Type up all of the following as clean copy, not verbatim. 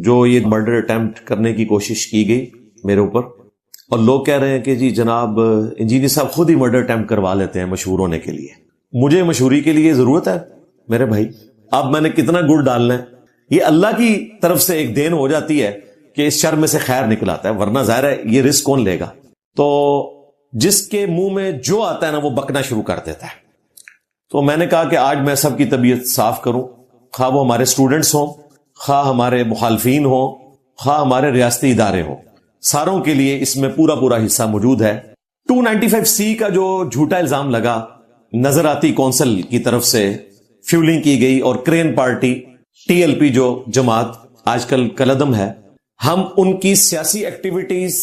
جو یہ murder attempt کرنے کی کوشش کی گئی میرے اوپر، اور لوگ کہہ رہے ہیں کہ جی جناب انجینئر صاحب خود ہی مرڈر اٹیمپٹ کروا لیتے ہیں مشہور ہونے کے لیے. مجھے مشہوری کے لیے ضرورت ہے میرے بھائی؟ اب میں نے کتنا گڑ ڈالنا ہے؟ یہ اللہ کی طرف سے ایک دین ہو جاتی ہے کہ اس شر میں سے خیر نکل آتا ہے، ورنہ ظاہر ہے یہ رسک کون لے گا؟ تو جس کے منہ میں جو آتا ہے نا وہ بکنا شروع کر دیتا ہے. تو میں نے کہا کہ آج میں سب کی طبیعت صاف کروں، خواہ وہ ہمارے اسٹوڈنٹس ہوں، خواہ ہمارے مخالفین ہوں، خواہ ہمارے ریاستی ادارے ہوں، ساروں کے لیے اس میں پورا حصہ موجود ہے. 295C کا جو جھوٹا الزام لگا نظراتی کونسل کی طرف سے فیولنگ کی گئی، اور کرین پارٹی TLP جو جماعت آج کل کلعدم ہے، ہم ان کی سیاسی ایکٹیویٹیز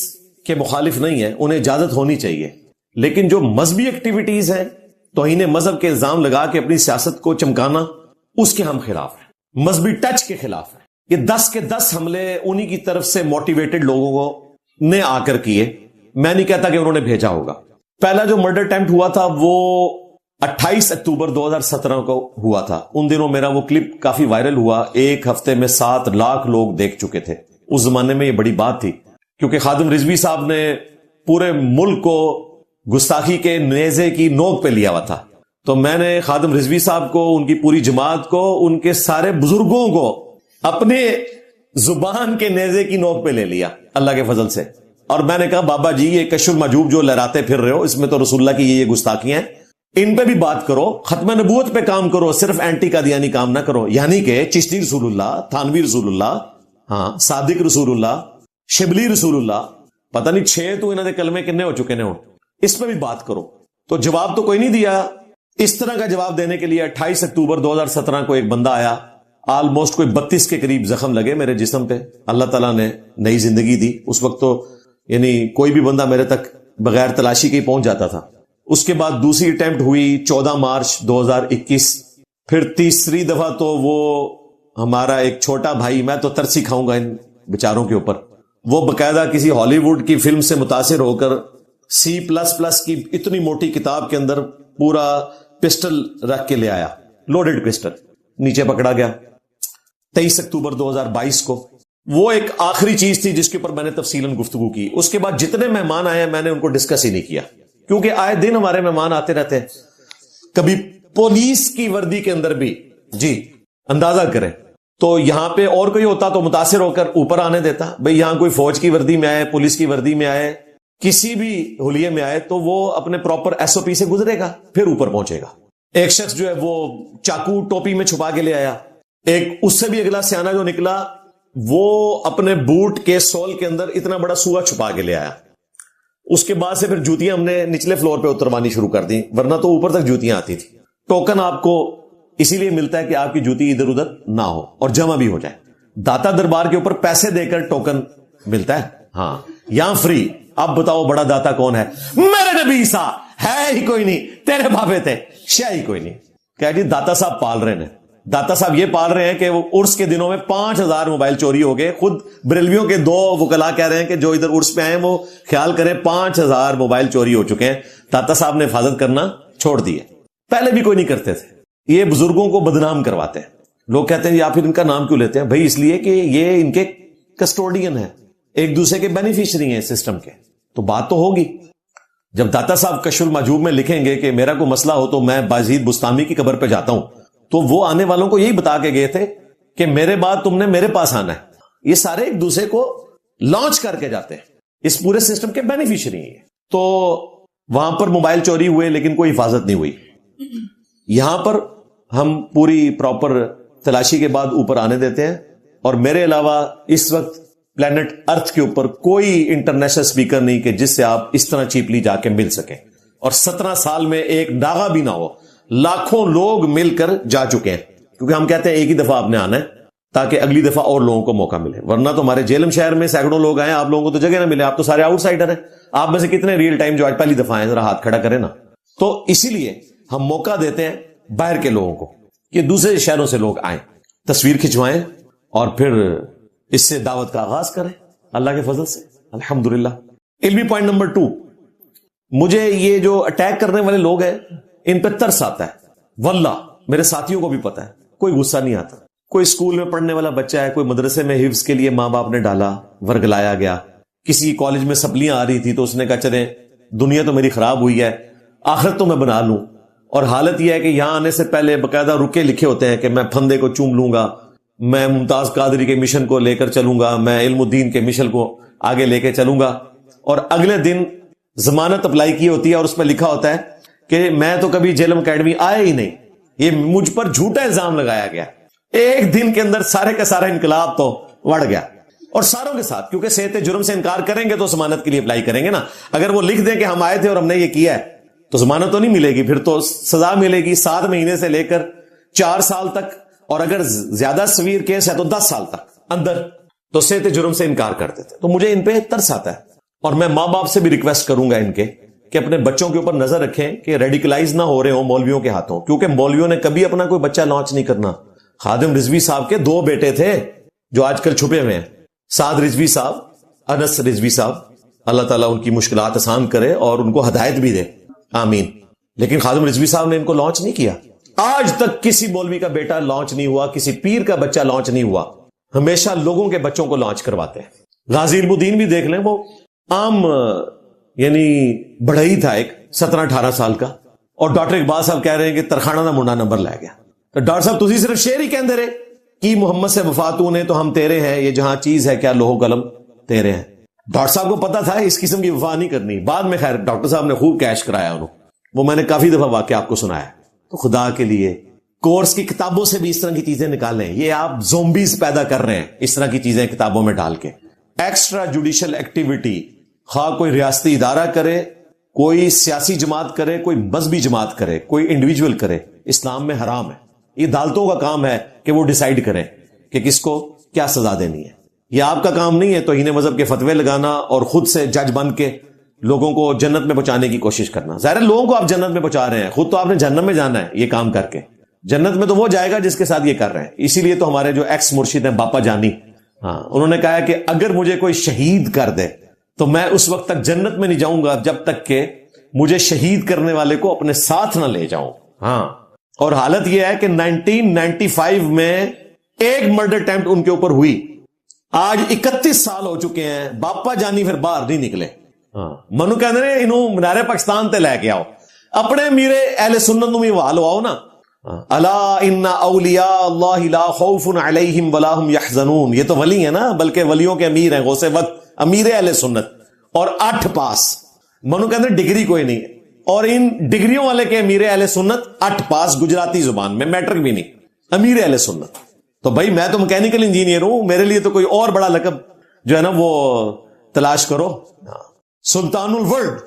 کے مخالف نہیں ہیں، انہیں اجازت ہونی چاہیے، لیکن جو مذہبی ایکٹیویٹیز ہیں توہین مذہب کے الزام لگا کے اپنی سیاست کو چمکانا، اس کے ہم خلاف ہیں، مذہبی ٹچ کے خلاف ہیں. یہ 10 کے 10 حملے انہی کی طرف سے موٹیویٹڈ لوگوں کو نے آ کر کیے. میں نہیں کہتا کہ انہوں نے بھیجا ہوگا. پہلا جو مرڈر اٹیمپٹ ہوا تھا وہ 28 اکتوبر 2017 کو ہوا تھا. ان دنوں میرا وہ کلپ کافی وائرل ہوا، ایک ہفتے میں 7 لاکھ لوگ دیکھ چکے تھے. اس زمانے میں یہ بڑی بات تھی، کیونکہ خادم رضوی صاحب نے پورے ملک کو گستاخی کے نیزے کی نوک پہ لیا ہوا تھا. تو میں نے خادم رضوی صاحب کو، ان کی پوری جماعت کو، ان کے سارے بزرگوں کو اپنے زبان کے نیزے کی نوک پہ لے لیا اللہ کے فضل سے. اور میں نے کہا بابا جی یہ کشف المحجوب جو لہراتے پھر رہے ہو، اس میں تو رسول اللہ کی یہ گستاخیاں ہیں، ان پہ بھی بات کرو، ختم نبوت پہ کام کرو، صرف اینٹی قادیانی کام نہ کرو. یعنی کہ چشتی رسول اللہ، تھانوی رسول اللہ، ہاں صادق رسول اللہ، شبلی رسول اللہ، پتہ نہیں 6 تو انہوں نے کلمے کنے ہو چکے نے ہو، اس پہ بھی بات کرو. تو جواب تو کوئی نہیں دیا. اس طرح کا جواب دینے کے لیے 28 اکتوبر 2017 کو ایک بندہ آیا، آلموسٹ کوئی 32 کے قریب زخم لگے میرے جسم پہ. اللہ تعالیٰ نے نئی زندگی دی. اس وقت تو یعنی کوئی بھی بندہ میرے تک بغیر تلاشی کے ہی پہنچ جاتا تھا. اس کے بعد دوسری اٹیمپٹ ہوئی 14 مارچ 2021. پھر تیسری دفعہ تو وہ ہمارا ایک چھوٹا بھائی، میں تو ترسی کھاؤں گا ان بیچاروں کے اوپر، وہ باقاعدہ کسی ہالی ووڈ کی فلم سے متاثر ہو کر C++ کی اتنی موٹی کتاب کے اندر پورا پسٹل رکھ کے لے آیا، لوڈڈ پسٹل، نیچے پکڑا گیا 23 اکتوبر 2022 کو. وہ ایک آخری چیز تھی جس کے اوپر میں نے تفصیلاً گفتگو کی. اس کے بعد جتنے مہمان آئے میں نے ان کو ڈسکس ہی نہیں کیا، کیونکہ آئے دن ہمارے مہمان آتے رہتے ہیں. کبھی پولیس کی وردی کے اندر بھی، جی اندازہ کریں، تو یہاں پہ اور کوئی ہوتا تو متاثر ہو کر اوپر آنے دیتا. بھئی یہاں کوئی فوج کی وردی میں آئے، پولیس کی وردی میں آئے، کسی بھی حلیے میں آئے تو وہ اپنے پراپر SOP سے گزرے گا، پھر اوپر پہنچے گا. ایک شخص جو ہے وہ چاقو ٹوپی میں چھپا کے لے آیا. ایک اس سے بھی اگلا سیانہ جو نکلا وہ اپنے بوٹ کے سول کے اندر اتنا بڑا سوا چھپا کے لے آیا. اس کے بعد سے پھر جوتیاں ہم نے نچلے فلور پہ اتروانی شروع کر دی، ورنہ تو اوپر تک جوتیاں آتی تھی. ٹوکن آپ کو اسی لیے ملتا ہے کہ آپ کی جوتی ادھر ادھر نہ ہو اور جمع بھی ہو جائے. داتا دربار کے اوپر پیسے دے کر ٹوکن ملتا ہے، ہاں یہاں فری. اب بتاؤ بڑا داتا کون ہے؟ میرے نبی عیسیٰ ہے ہی کوئی نہیں، تیرے بابے تھے شے ہی کوئی نہیں. کہہ جی داتا صاحب پال رہے ہیں، داتا صاحب یہ پال رہے ہیں کہ وہ عرس کے دنوں میں 5000 موبائل چوری ہو گئے. خود بریلویوں کے 2 وکلا کہہ رہے ہیں کہ جو ادھر عرس پہ آئے وہ خیال کریں 5000 موبائل چوری ہو چکے ہیں. داتا صاحب نے حفاظت کرنا چھوڑ دی ہے، پہلے بھی کوئی نہیں کرتے تھے. یہ بزرگوں کو بدنام کرواتے ہیں. لوگ کہتے ہیں یا پھر ان کا نام کیوں لیتے ہیں؟ بھائی اس لیے کہ یہ ان کے کسٹوڈین ہیں، ایک دوسرے کے بینیفیشری ہیں سسٹم کے. تو بات تو ہوگی. جب داتا صاحب کشف المحجوب میں لکھیں گے کہ میرا کوئی مسئلہ ہو تو میں بازید بستامی کی قبر پہ جاتا ہوں، تو وہ آنے والوں کو یہی بتا کے گئے تھے کہ میرے بعد تم نے میرے پاس آنا ہے. یہ سارے ایک دوسرے کو لانچ کر کے جاتے ہیں، اس پورے سسٹم کے بینیفیشری ہیں. تو وہاں پر موبائل چوری ہوئے لیکن کوئی حفاظت نہیں ہوئی. یہاں پر ہم پوری پراپر تلاشی کے بعد اوپر آنے دیتے ہیں. اور میرے علاوہ اس وقت پلانٹ ارتھ کے اوپر کوئی انٹرنیشنل سپیکر نہیں کہ جس سے آپ اس طرح چیپلی جا کے مل سکیں. اور 17 سال میں ایک ڈاغا بھی نہ ہو، لاکھوں لوگ مل کر جا چکے ہیں. کیونکہ ہم کہتے ہیں ایک ہی دفعہ آپ نے آنا ہے تاکہ اگلی دفعہ اور لوگوں کو موقع ملے. ورنہ تو ہمارے جیلم شہر میں سینکڑوں لوگ آئے، آپ لوگوں کو تو جگہ نہ ملے. آپ تو سارے آؤٹ سائڈر ہیں. آپ میں سے کتنے ریئل ٹائم جو آج پہلی دفعہ آئے ذرا ہاتھ کھڑا کریں نا. تو اسی لیے ہم موقع دیتے ہیں باہر کے لوگوں کو کہ دوسرے شہروں سے لوگ آئیں، تصویر کھنچوائیں اور پھر اس سے دعوت کا آغاز کریں اللہ کے فضل سے الحمدللہ. علمی پوائنٹ نمبر 2، مجھے یہ جو اٹیک کرنے والے لوگ ہیں ان پہ ترس آتا ہے. واللہ میرے ساتھیوں کو بھی پتا ہے، کوئی غصہ نہیں آتا، کوئی اسکول میں پڑھنے والا بچہ ہے, کوئی مدرسے میں حفظ کے لیے ماں باپ نے ڈالا, ورگلایا گیا, کسی کالج میں سپلیاں آ رہی تھی تو اس نے کہا چلے دنیا تو میری خراب ہوئی ہے, آخرت تو میں بنا لوں. اور حالت یہ ہے کہ یہاں آنے سے پہلے باقاعدہ رکے لکھے ہوتے ہیں کہ میں پھندے کو چوم لوں گا, میں ممتاز قادری کے مشن کو لے کر چلوں گا, میں علم الدین کے مشن کو آگے لے کے چلوں گا. اور اگلے دن ضمانت اپلائی کی ہوتی ہے اور اس میں لکھا ہوتا ہے کہ میں تو کبھی جیلم اکیڈمی آیا ہی نہیں, یہ مجھ پر جھوٹا الزام لگایا گیا. ایک دن کے اندر سارے کا سارا انقلاب تو بڑھ گیا. اور ساروں کے ساتھ, کیونکہ صحت جرم سے انکار کریں گے تو ضمانت کے لیے اپلائی کریں گے نا. اگر وہ لکھ دیں کہ ہم آئے تھے اور ہم نے یہ کیا ہے تو ضمانت تو نہیں ملے گی, پھر تو سزا ملے گی 7 مہینے سے لے کر 4 سال تک, اور اگر زیادہ سویر کیس ہے تو 10 سال تک اندر. تو صحت جرم سے انکار کرتے تھے. تو مجھے ان پہ ترس آتا ہے, اور میں ماں باپ سے بھی ریکویسٹ کروں گا ان کے کہ اپنے بچوں کے اوپر نظر رکھیں کہ ریڈیکلائز نہ ہو رہے ہوں مولویوں کے ہاتھوں, کیونکہ مولویوں نے کبھی اپنا کوئی بچہ لانچ نہیں کرنا. خادم رضوی صاحب کے 2 بیٹے تھے جو آج کل چھپے ہوئے ہیں, سعد رضوی صاحب, انس رضوی صاحب, اللہ تعالیٰ ان کی مشکلات آسان کرے اور ان کو ہدایت بھی دے, آمین. لیکن خادم رضوی صاحب نے ان کو لانچ نہیں کیا. آج تک کسی مولوی کا بیٹا لانچ نہیں ہوا, کسی پیر کا بچہ لانچ نہیں ہوا. ہمیشہ لوگوں کے بچوں کو لانچ کرواتے ہیں. غازی علم الدین بھی دیکھ لیں, وہ عام یعنی بڑھئی تھا ایک 17-18 سال کا, اور ڈاکٹر اقبال صاحب کہہ رہے ہیں کہ ترخانہ دا منڈا نمبر لے گیا. تو ڈاکٹر صاحب تسی صرف شعر ہی کہندے رہے کہ محمد سے وفاتوں نے تو ہم تیرے ہیں, یہ جہاں چیز ہے کیا لوہ قلم تیرے ہیں. ڈاکٹر صاحب کو پتا تھا اس قسم کی وفا نہیں کرنی. بعد میں خیر ڈاکٹر صاحب نے خوب کیش کرایا انہوں, وہ میں نے کافی دفعہ واقعہ آپ کو سنایا. تو خدا کے لیے کورس کی کتابوں سے بھی اس طرح کی چیزیں نکالیں. یہ آپ زومبیز پیدا کر رہے ہیں اس طرح کی چیزیں کتابوں میں ڈال کے. ایکسٹرا جوڈیشل ایکٹیویٹی خواہ کوئی ریاستی ادارہ کرے, کوئی سیاسی جماعت کرے, کوئی مذہبی جماعت کرے, کوئی انڈیویجول کرے, اسلام میں حرام ہے. یہ عدالتوں کا کام ہے کہ وہ ڈیسائیڈ کریں کہ کس کو کیا سزا دینی ہے. یہ آپ کا کام نہیں ہے توہین مذہب کے فتوے لگانا اور خود سے جج بن کے لوگوں کو جنت میں پہنچانے کی کوشش کرنا. ظاہر ہے لوگوں کو آپ جنت میں پہنچا رہے ہیں, خود تو آپ نے جہنم میں جانا ہے یہ کام کر کے. جنت میں تو وہ جائے گا جس کے ساتھ یہ کر رہے ہیں. اسی لیے تو ہمارے جو ایکس مرشد ہیں باپا جانی, انہوں نے کہا کہ اگر مجھے کوئی شہید کر دے تو میں اس وقت تک جنت میں نہیں جاؤں گا جب تک کہ مجھے شہید کرنے والے کو اپنے ساتھ نہ لے جاؤں. اور حالت یہ ہے کہ 1995 میں ایک مرڈر اٹیمپٹ ان کے اوپر ہوئی. آج 31 سال ہو چکے ہیں, باپا جانی پھر باہر نہیں نکلے. منو کہندے نے انہوں منارے پاکستان تے لے کے آؤ, اپنے میرے اہل سنت نو بھی حوالو آؤ نا. الا ان اولیاء اللہ لا خوف علیہم ولا هم يحزنون. یہ تو ولی ہیں نا, بلکہ ولیوں کے امیر ہیں غوث وقت, امیر اہل سنت, اور 8 پاس. منو کہندے ڈگری کوئی نہیں, اور ان ڈگریوں والے کے امیر اہل سنت 8 پاس گجراتی زبان میں, میٹرک بھی نہیں, امیر اہل سنت. تو بھائی میں تو میکینیکل انجینئر ہوں, میرے لیے تو کوئی اور بڑا لقب جو ہے نا وہ تلاش کرو. سلطان الورلڈ,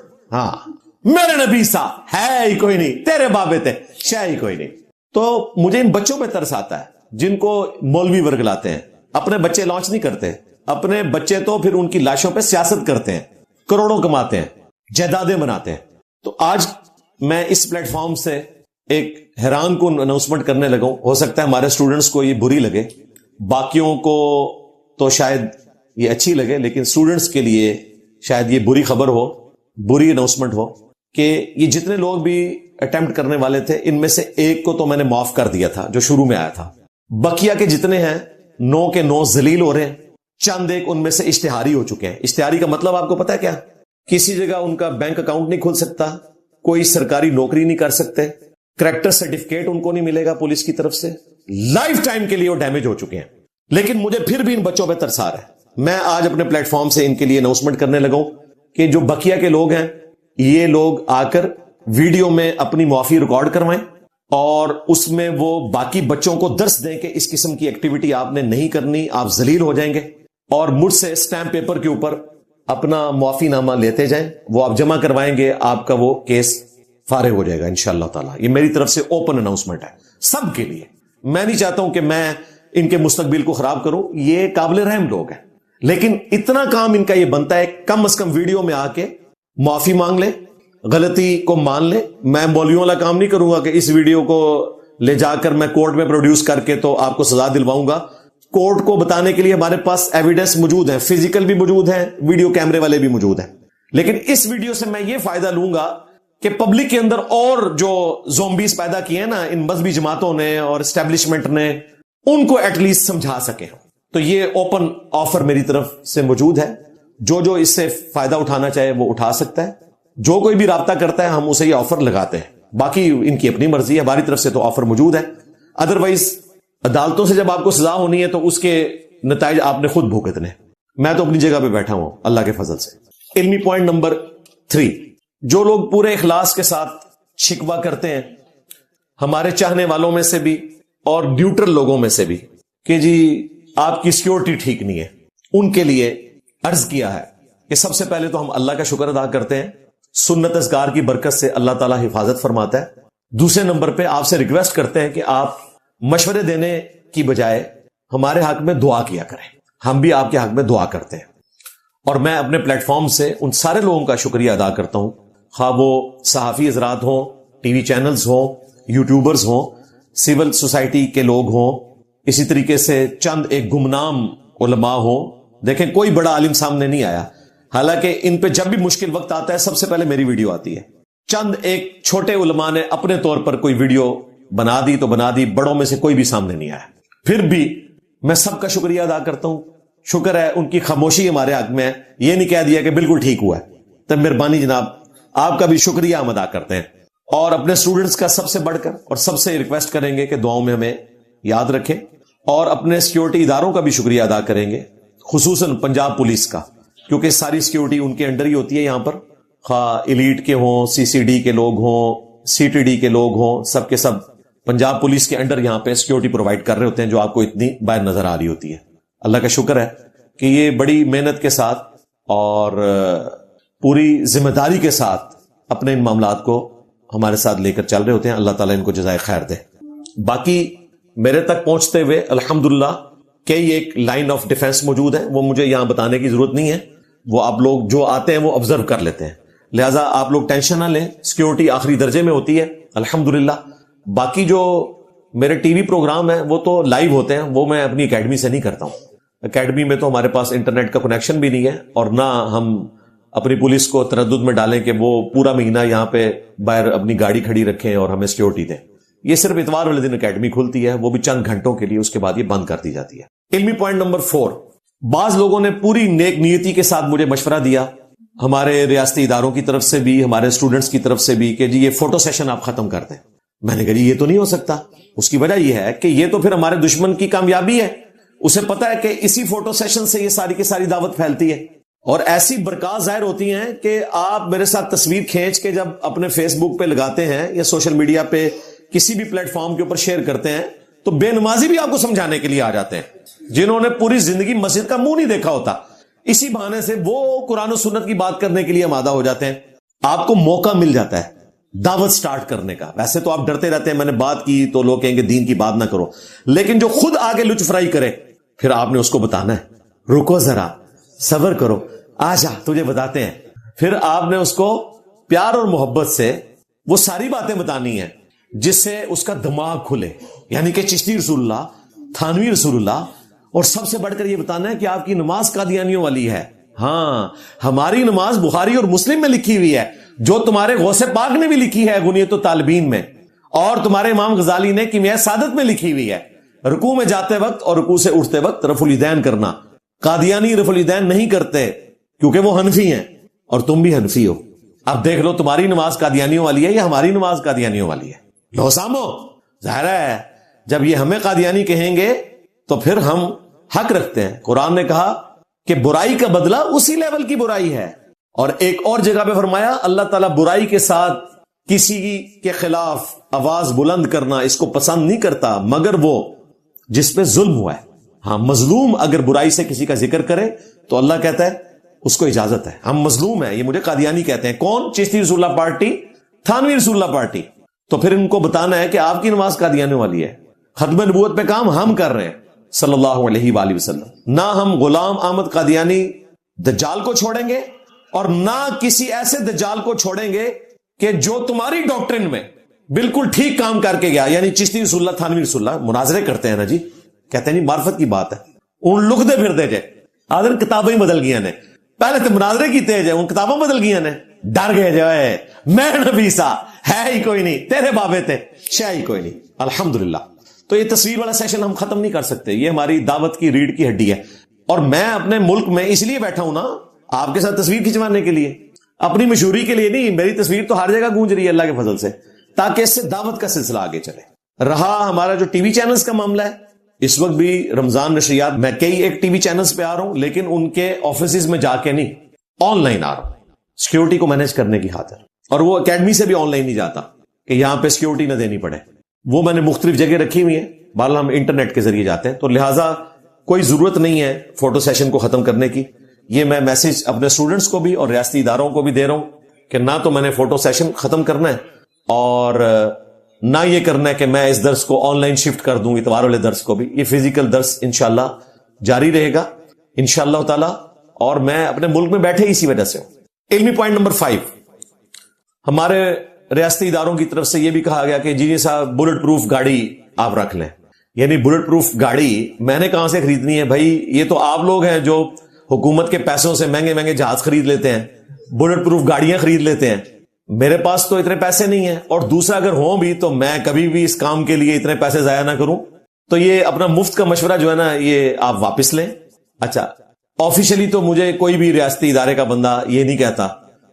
میرے نبی صاحب ہے ہی کوئی نہیں, تیرے بابے تے شے ہی کوئی نہیں. تو مجھے ان بچوں پہ ترس آتا ہے جن کو مولوی ورگلاتے ہیں. اپنے بچے لانچ نہیں کرتے, اپنے بچے تو پھر ان کی لاشوں پہ سیاست کرتے ہیں, کروڑوں کماتے ہیں, جائیدادیں بناتے ہیں. تو آج میں اس پلیٹ فارم سے ایک حیران کن اناؤنسمنٹ کرنے لگا ہوں. ہو سکتا ہے ہمارے اسٹوڈنٹس کو یہ بری لگے, باقیوں کو تو شاید یہ اچھی لگے, لیکن اسٹوڈنٹس کے لیے شاید یہ بری خبر ہو, بری اناؤنسمنٹ ہو کہ یہ جتنے لوگ بھی اٹیمپٹ کرنے والے تھے ان میں سے ایک کو تو میں نے معاف کر دیا تھا جو شروع میں آیا تھا. بقیہ کے جتنے ہیں 9 کے 9 ذلیل ہو رہے ہیں. چند ایک ان میں سے اشتہاری ہو چکے ہیں. اشتہاری کا مطلب آپ کو پتا ہے کیا؟ کسی جگہ ان کا بینک اکاؤنٹ نہیں کھل سکتا, کوئی سرکاری نوکری نہیں کر سکتے, کریکٹر سرٹیفکیٹ ان کو نہیں ملے گا پولیس کی طرف سے, لائف ٹائم کے لیے وہ ڈیمیج ہو چکے ہیں. لیکن مجھے پھر بھی ان بچوں پہ ترس آ رہا ہے. میں آج اپنے پلیٹ فارم سے ان کے لیے اناؤنسمنٹ کرنے لگا ہوں کہ جو بقیہ کے لوگ ہیں یہ لوگ آ کر ویڈیو میں اپنی معافی ریکارڈ کروائیں, اور اس میں وہ باقی بچوں کو درس دیں کہ اس قسم کی ایکٹیویٹی آپ نے نہیں کرنی, آپ ذلیل ہو جائیں گے. اور مجھ سے اسٹیمپ پیپر کے اوپر اپنا معافی نامہ لیتے جائیں, وہ آپ جمع کروائیں گے, آپ کا وہ کیس فارغ ہو جائے گا انشاءاللہ تعالی. یہ میری طرف سے اوپن اناؤنسمنٹ ہے سب کے لیے. میں نہیں چاہتا ہوں کہ میں ان کے مستقبل کو خراب کروں, یہ قابل رحم لوگ ہیں, لیکن اتنا کام ان کا یہ بنتا ہے کم از کم ویڈیو میں آ کے معافی مانگ لیں, غلطی کو مان لیں. میں مولویوں والا کام نہیں کروں گا کہ اس ویڈیو کو لے جا کر میں کورٹ میں پروڈیوس کر کے تو آپ کو سزا دلواؤں گا. کورٹ کو بتانے کے لیے ہمارے پاس ایویڈنس موجود ہے, فزیکل بھی موجود ہے, ویڈیو کیمرے والے بھی موجود ہیں. لیکن اس ویڈیو سے میں یہ فائدہ لوں گا کہ پبلک کے اندر اور جو زومبیز پیدا کیے ہیں نا ان مذہبی جماعتوں نے اور اسٹیبلشمنٹ نے, ان کو ایٹ لیسٹ سمجھا سکیں. تو یہ اوپن آفر میری طرف سے موجود ہے. جو اس سے فائدہ اٹھانا چاہے وہ اٹھا سکتا ہے. جو کوئی بھی رابطہ کرتا ہے ہم اسے یہ آفر لگاتے ہیں. باقی ان کی اپنی مرضی ہے. ہماری طرف سے تو آفر موجود ہے. ادروائز عدالتوں سے جب آپ کو سزا ہونی ہے تو اس کے نتائج آپ نے خود بھگتنے. میں تو اپنی جگہ پہ بیٹھا ہوں اللہ کے فضل سے. علمی پوائنٹ نمبر 3، جو لوگ پورے اخلاص کے ساتھ شکوہ کرتے ہیں ہمارے چاہنے والوں میں سے بھی اور نیوٹرل لوگوں میں سے بھی کہ جی آپ کی سیکیورٹی ٹھیک نہیں ہے، ان کے لیے عرض کیا ہے کہ سب سے پہلے تو ہم اللہ کا شکر ادا کرتے ہیں. سنت اذکار کی برکت سے اللہ تعالیٰ حفاظت فرماتا ہے. دوسرے نمبر پہ آپ سے ریکویسٹ کرتے ہیں کہ آپ مشورے دینے کی بجائے ہمارے حق میں دعا کیا کریں. ہم بھی آپ کے حق میں دعا کرتے ہیں. اور میں اپنے پلیٹ فارم سے ان سارے لوگوں کا شکریہ ادا کرتا ہوں، خواہ وہ صحافی حضرات ہوں، ٹی وی چینلز ہوں، یوٹیوبرز ہوں، سول سوسائٹی کے لوگ ہوں، اسی طریقے سے چند ایک گمنام علماء ہوں. دیکھیں کوئی بڑا عالم سامنے نہیں آیا، حالانکہ ان پہ جب بھی مشکل وقت آتا ہے سب سے پہلے میری ویڈیو آتی ہے. چند ایک چھوٹے علماء نے اپنے طور پر کوئی ویڈیو بنا دی تو بنا دی، بڑوں میں سے کوئی بھی سامنے نہیں آیا. پھر بھی میں سب کا شکریہ ادا کرتا ہوں. شکر ہے ان کی خاموشی ہمارے حق میں ہے. یہ نہیں کہہ دیا کہ بالکل ٹھیک ہوا ہے. تب مہربانی جناب آپ کا بھی شکریہ ہم ادا کرتے ہیں. اور اپنے اسٹوڈنٹس کا سب سے بڑھ کر اور سب سے ریکویسٹ کریں گے کہ دعاؤں میں ہمیں یاد رکھیں. اور اپنے سیکیورٹی اداروں کا بھی شکریہ ادا کریں گے، خصوصاً پنجاب پولیس کا، کیونکہ ساری سیکیورٹی ان کے انڈر ہی ہوتی ہے. یہاں پر خواہ ایلیٹ کے ہوں، سی سی ڈی کے لوگ ہوں، سی ٹی ڈی کے لوگ ہوں، سب کے سب پنجاب پولیس کے انڈر یہاں پہ سیکیورٹی پرووائڈ کر رہے ہوتے ہیں، جو آپ کو اتنی باہر نظر آ رہی ہوتی ہے. اللہ کا شکر ہے کہ یہ بڑی محنت کے ساتھ اور پوری ذمہ داری کے ساتھ اپنے ان معاملات کو ہمارے ساتھ لے کر چل رہے ہوتے ہیں. اللہ تعالیٰ ان کو جزائے خیر دے. باقی میرے تک پہنچتے ہوئے الحمدللہ کئی ایک لائن آف ڈیفense موجود ہے، وہ مجھے یہاں بتانے کی ضرورت نہیں ہے، وہ آپ لوگ جو آتے ہیں وہ آبزرو کر لیتے ہیں. لہٰذا آپ لوگ ٹینشن نہ لیں، سیکیورٹی آخری درجے میں ہوتی ہے الحمدللہ. باقی جو میرے ٹی وی پروگرام ہیں وہ تو لائیو ہوتے ہیں، وہ میں اپنی اکیڈمی سے نہیں کرتا ہوں. اکیڈمی میں تو ہمارے پاس انٹرنیٹ کا کنیکشن بھی نہیں ہے، اور نہ ہم اپنی پولیس کو تردد میں ڈالیں کہ وہ پورا مہینہ یہاں پہ باہر اپنی گاڑی کھڑی رکھیں اور ہمیں سیکیورٹی دیں. یہ صرف اتوار والے دن اکیڈمی کھلتی ہے، وہ بھی چند گھنٹوں کے لیے، اس کے بعد یہ بند کر دی جاتی ہے. علمی پوائنٹ نمبر 4، بعض لوگوں نے پوری نیک نیتی کے ساتھ مجھے مشورہ دیا، ہمارے ریاستی اداروں کی طرف سے بھی، ہمارے اسٹوڈنٹس کی طرف سے بھی، کہ جی یہ فوٹو سیشن آپ ختم کر دیں. میں نے کہا جی یہ تو نہیں ہو سکتا. اس کی وجہ یہ ہے کہ یہ تو پھر ہمارے دشمن کی کامیابی ہے. اسے پتا ہے کہ اسی فوٹو سیشن سے یہ ساری کی ساری دعوت پھیلتی ہے، اور ایسی برکات ظاہر ہوتی ہیں کہ آپ میرے ساتھ تصویر کھینچ کے جب اپنے فیس بک پہ لگاتے ہیں یا سوشل میڈیا پہ کسی بھی پلیٹ فارم کے اوپر شیئر کرتے ہیں تو بے نمازی بھی آپ کو سمجھانے کے لیے آ جاتے ہیں، جنہوں نے پوری زندگی مسجد کا منہ نہیں دیکھا ہوتا. اسی بہانے سے وہ قرآن و سنت کی بات کرنے کے لیے آمادہ ہو جاتے ہیں. آپ کو موقع مل جاتا ہے دعوت سٹارٹ کرنے کا. ویسے تو آپ ڈرتے رہتے ہیں، میں نے بات کی تو لوگ کہیں گے دین کی بات نہ کرو، لیکن جو خود آگے لچ فرائی کرے پھر آپ نے اس کو بتانا ہے رکو ذرا صبر کرو آجا تجھے بتاتے ہیں. پھر آپ نے اس کو پیار اور محبت سے وہ ساری باتیں بتانی ہیں جس سے اس کا دماغ کھلے، یعنی کہ چشتی رسول اللہ، تھانوی رسول اللہ. اور سب سے بڑھ کر یہ بتانا ہے کہ آپ کی نماز قادیانیوں والی ہے. ہاں ہماری نماز بخاری اور مسلم میں لکھی ہوئی ہے، جو تمہارے غوث پاک نے بھی لکھی ہے غنیت الطالبین میں، اور تمہارے امام غزالی نے کیمیائے سعادت میں لکھی ہوئی ہے. رکوع میں جاتے وقت اور رکوع سے اٹھتے وقت رفع الیدین کرنا. قادیانی رفع الیدین نہیں کرتے کیونکہ وہ حنفی ہیں اور تم بھی حنفی ہو. اب دیکھ لو تمہاری نماز قادیانیوں والی ہے یا ہماری نماز قادیانیوں والی ہے. لو سامو ظاہر ہے جب یہ ہمیں قادیانی کہیں گے تو پھر ہم حق رکھتے ہیں. قرآن نے کہا کہ برائی کا بدلہ اسی لیول کی برائی ہے. اور ایک اور جگہ پہ فرمایا اللہ تعالیٰ برائی کے ساتھ کسی کے خلاف آواز بلند کرنا اس کو پسند نہیں کرتا مگر وہ جس پہ ظلم ہوا ہے. ہاں مظلوم اگر برائی سے کسی کا ذکر کرے تو اللہ کہتا ہے اس کو اجازت ہے. ہم مظلوم ہیں، یہ مجھے قادیانی کہتے ہیں. کون؟ چشتی رسول اللہ پارٹی، تھانوی رسول اللہ پارٹی. تو پھر ان کو بتانا ہے کہ آپ کی نماز قادیانیوں والی ہے. ختم نبوت پہ کام ہم کر رہے ہیں صلی اللہ علیہ وآلہ وسلم. نہ ہم غلام احمد قادیانی دجال کو چھوڑیں گے اور نہ کسی ایسے دجال کو چھوڑیں گے کہ جو تمہاری ڈاکٹرن میں بالکل ٹھیک کام کر کے گیا. یعنی چشتی رسول اللہ، تھانوی رسول اللہ مناظرے کرتے ہیں نا جی، کہتے ہیں نہیں معرفت کی بات ہے. ان لکھ دے پھر دے جائے آدر کتابیں بدل گیا نے، پہلے تو مناظرے کی تیج ہے، ان کتابوں بدل گیا نے. ڈر گئے جو ہے میں نبی سا ہے ہی کوئی نہیں، تیرے بابے تھے شے ہی کوئی نہیں. الحمدللہ. تو یہ تصویر والا سیشن ہم ختم نہیں کر سکتے, یہ ہماری دعوت کی ریڑھ کی ہڈی ہے. اور میں اپنے ملک میں اس لیے بیٹھا ہوں نا, آپ کے ساتھ تصویر کھنچوانے کے لیے, اپنی مشہوری کے لیے نہیں. میری تصویر تو ہر جگہ گونج رہی ہے اللہ کے فضل سے, تاکہ اس سے دعوت کا سلسلہ آگے چلے. رہا ہمارا جو ٹی وی چینلز کا معاملہ ہے, اس وقت بھی رمضان نشریات میں کئی ایک ٹی وی چینلز پہ آ رہا ہوں, لیکن ان کے آفیسز میں جا کے نہیں, آن لائن آ رہا ہوں سیکیورٹی کو مینج کرنے کی خاطر. اور وہ اکیڈمی سے بھی آن لائن نہیں جاتا کہ یہاں پہ سیکیورٹی نہ دینی پڑے, وہ میں نے مختلف جگہ رکھی ہوئی ہیں. بہرحال ہم انٹرنیٹ کے ذریعے جاتے ہیں, تو لہٰذا کوئی ضرورت نہیں ہے فوٹو سیشن کو ختم کرنے کی. یہ میں میسج اپنے اسٹوڈنٹس کو بھی اور ریاستی اداروں کو بھی دے رہا ہوں کہ نہ تو میں نے فوٹو سیشن ختم کرنا ہے, اور نہ یہ کرنا ہے کہ میں اس درس کو آن لائن شفٹ کر دوں, اتوار والے درس کو بھی. یہ فزیکل درس انشاءاللہ جاری رہے گا انشاءاللہ تعالی, اور میں اپنے ملک میں بیٹھے اسی وجہ سے ہوں. علمی پوائنٹ نمبر 5, ہمارے ریاستی اداروں کی طرف سے یہ بھی کہا گیا کہ جی صاحب بلٹ پروف گاڑی آپ رکھ لیں. یعنی بلٹ پروف گاڑی میں نے کہاں سے خریدنی ہے بھائی؟ یہ تو آپ لوگ ہیں جو حکومت کے پیسوں سے مہنگے مہنگے جہاز خرید لیتے ہیں, بلٹ پروف گاڑیاں خرید لیتے ہیں. میرے پاس تو اتنے پیسے نہیں ہیں, اور دوسرا اگر ہوں بھی تو میں کبھی بھی اس کام کے لیے اتنے پیسے ضائع نہ کروں. تو یہ اپنا مفت کا مشورہ جو ہے نا, یہ آپ واپس لیں. اچھا, آفیشلی تو مجھے کوئی بھی ریاستی ادارے کا بندہ یہ نہیں کہتا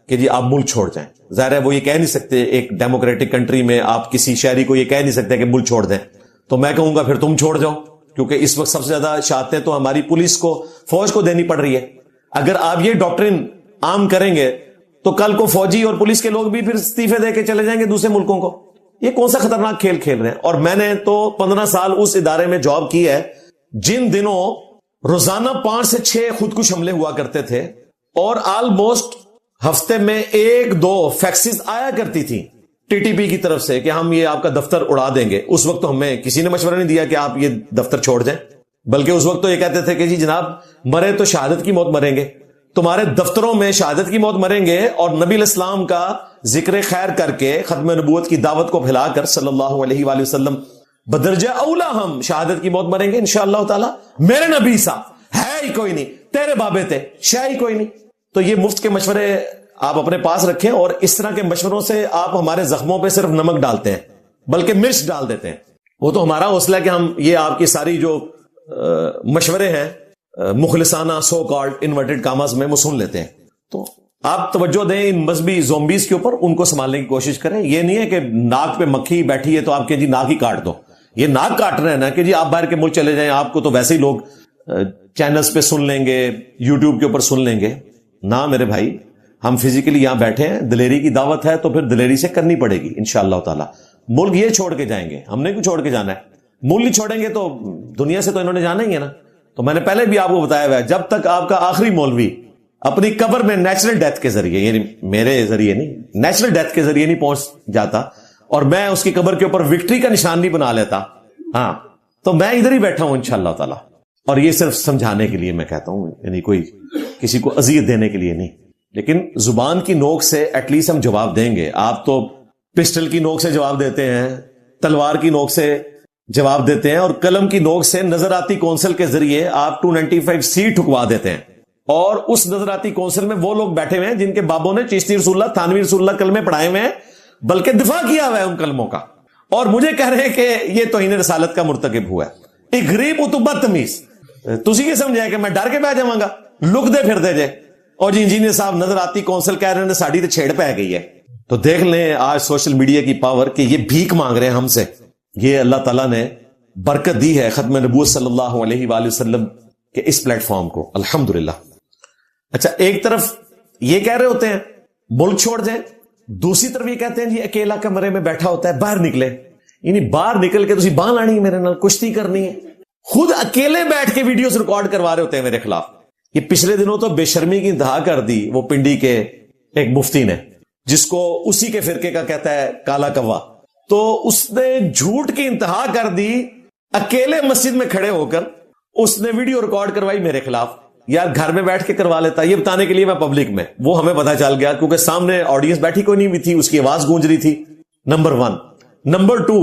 کہ جی آپ ملک چھوڑ جائیں. ظاہر ہے وہ یہ کہہ نہیں سکتے, ایک ڈیموکریٹک کنٹری میں آپ کسی شہری کو یہ کہہ نہیں سکتے کہ ملک چھوڑ دیں. تو میں کہوں گا پھر تم چھوڑ جاؤ, کیونکہ اس وقت سب سے زیادہ شہادتیں تو ہماری پولیس کو, فوج کو دینی پڑ رہی ہے. اگر آپ یہ ڈاکٹرن عام کریں گے تو کل کو فوجی اور پولیس کے لوگ بھی پھر استعفے دے کے چلے جائیں گے دوسرے ملکوں کو. یہ کون سا خطرناک کھیل کھیل رہے ہیں؟ اور میں نے تو 15 سال اس ادارے میں جاب کی ہے جن دنوں روزانہ 5 سے 6 خودکش حملے ہوا کرتے تھے, اور آلموسٹ ہفتے میں 1-2 فیکسز آیا کرتی تھی ٹی ٹی پی کی طرف سے کہ ہم یہ آپ کا دفتر اڑا دیں گے. اس وقت تو ہمیں کسی نے مشورہ نہیں دیا کہ آپ یہ دفتر چھوڑ جائیں, بلکہ اس وقت تو یہ کہتے تھے کہ جی جناب مرے تو شہادت کی موت مریں گے, تمہارے دفتروں میں شہادت کی موت مریں گے, اور نبی الاسلام کا ذکر خیر کر کے ختم نبوت کی دعوت کو پھیلا کر صلی اللہ علیہ وآلہ وسلم بدرجہ اولا ہم شہادت کی موت مریں گے انشاءاللہ تعالی. میرے نبی صاحب ہے ہی کوئی نہیں, تیرے بابے تھے شے ہی کوئی نہیں. تو یہ مفت کے مشورے آپ اپنے پاس رکھیں, اور اس طرح کے مشوروں سے آپ ہمارے زخموں پہ صرف نمک ڈالتے ہیں, بلکہ مرچ ڈال دیتے ہیں. وہ تو ہمارا حوصلہ ہے کہ ہم یہ آپ کی ساری جو مشورے ہیں مخلصانہ سو کالڈ انورٹڈ کاماز میں وہ سن لیتے ہیں. تو آپ توجہ دیں ان مذہبی زومبیز کے اوپر, ان کو سنبھالنے کی کوشش کریں. یہ نہیں ہے کہ ناک پہ مکھی بیٹھی ہے تو آپ کے جی ناک ہی کاٹ دو. یہ ناک کاٹ رہے ہیں نا کہ جی آپ باہر کے ملک چلے جائیں, آپ کو تو ویسے ہی لوگ چینلز پہ سن لیں گے, یوٹیوب کے اوپر سن لیں گے. نہ میرے بھائی, ہم فزیکلی یہاں بیٹھے ہیں, دلیری کی دعوت ہے تو پھر دلیری سے کرنی پڑے گی انشاءاللہ تعالی. ملک یہ چھوڑ کے جائیں گے, ہم نے کیوں چھوڑ کے جانا ہے؟ ملک نہیں چھوڑیں گے تو دنیا سے تو انہوں نے جانا ہی ہے نا. تو میں نے پہلے بھی آپ کو بتایا ہوا ہے, جب تک آپ کا آخری مولوی اپنی قبر میں نیچرل ڈیتھ کے ذریعے, یعنی میرے ذریعے نہیں, نیچرل ڈیتھ کے ذریعے نہیں پہنچ جاتا, اور میں اس کی قبر کے اوپر وکٹری کا نشان نہیں بنا لیتا, ہاں تو میں ادھر ہی بیٹھا ہوں انشاءاللہ تعالی. اور یہ صرف سمجھانے کے لیے میں کہتا ہوں, یعنی کوئی کسی کو اذیت دینے کے لیے نہیں. لیکن زبان کی نوک سے ایٹ لیسٹ ہم جواب دیں گے. آپ تو پسٹل کی نوک سے جواب دیتے ہیں, تلوار کی نوک سے جواب دیتے ہیں, اور قلم کی نوک سے نظراتی کونسل کے ذریعے آپ 295 سیٹ ٹھکوا دیتے ہیں. اور اس نظراتی کونسل میں وہ لوگ بیٹھے ہوئے ہیں جن کے بابوں نے چشتی رسول اللہ, تھانوی رسول اللہ کلمے پڑھائے ہوئے ہیں, بلکہ دفاع کیا ہوا ہے ان کلموں کا, اور مجھے کہہ رہے ہیں کہ یہ توہین رسالت کا مرتکب ہوا ہے. ایک غریب اتو بدتمیز, تسی یہ سمجھا کہ میں ڈر کے بیٹھ جاؤں گا, لک دے پھر دے جے, اور جی انجینئر صاحب نظراتی کونسل کہہ رہے ہیں ساڑی تے چھیڑ پہ گئی ہے. تو دیکھ لیں آج سوشل میڈیا کی پاور کہ یہ بھیک مانگ رہے ہیں ہم سے. یہ اللہ تعالیٰ نے برکت دی ہے ختم نبوت صلی اللہ علیہ وآلہ وسلم کے اس پلیٹ فارم کو, الحمدللہ. اچھا, ایک طرف یہ کہہ رہے ہوتے ہیں ملک چھوڑ جائیں, دوسری طرف یہ کہتے ہیں جی اکیلا کمرے میں بیٹھا ہوتا ہے, باہر نکلے. یعنی باہر نکل کے تسی باں لانی ہے, میرے نال کشتی کرنی ہے. خود اکیلے بیٹھ کے ویڈیوز ریکارڈ کروا رہے ہوتے ہیں میرے خلاف. یہ پچھلے دنوں تو بے شرمی کی انتہا کر دی وہ پنڈی کے ایک مفتی نے, جس کو اسی کے فرقے کا کہتا ہے کالا کوا. تو اس نے جھوٹ کی انتہا کر دی, اکیلے مسجد میں کھڑے ہو کر اس نے ویڈیو ریکارڈ کروائی میرے خلاف. یار گھر میں بیٹھ کے کروا لیتا, یہ بتانے کے لیے میں پبلک میں, وہ ہمیں پتا چل گیا کیونکہ سامنے آڈینس بیٹھی کوئی نہیں ہوئی تھی, اس کی آواز گونج رہی تھی. نمبر 1. نمبر 2,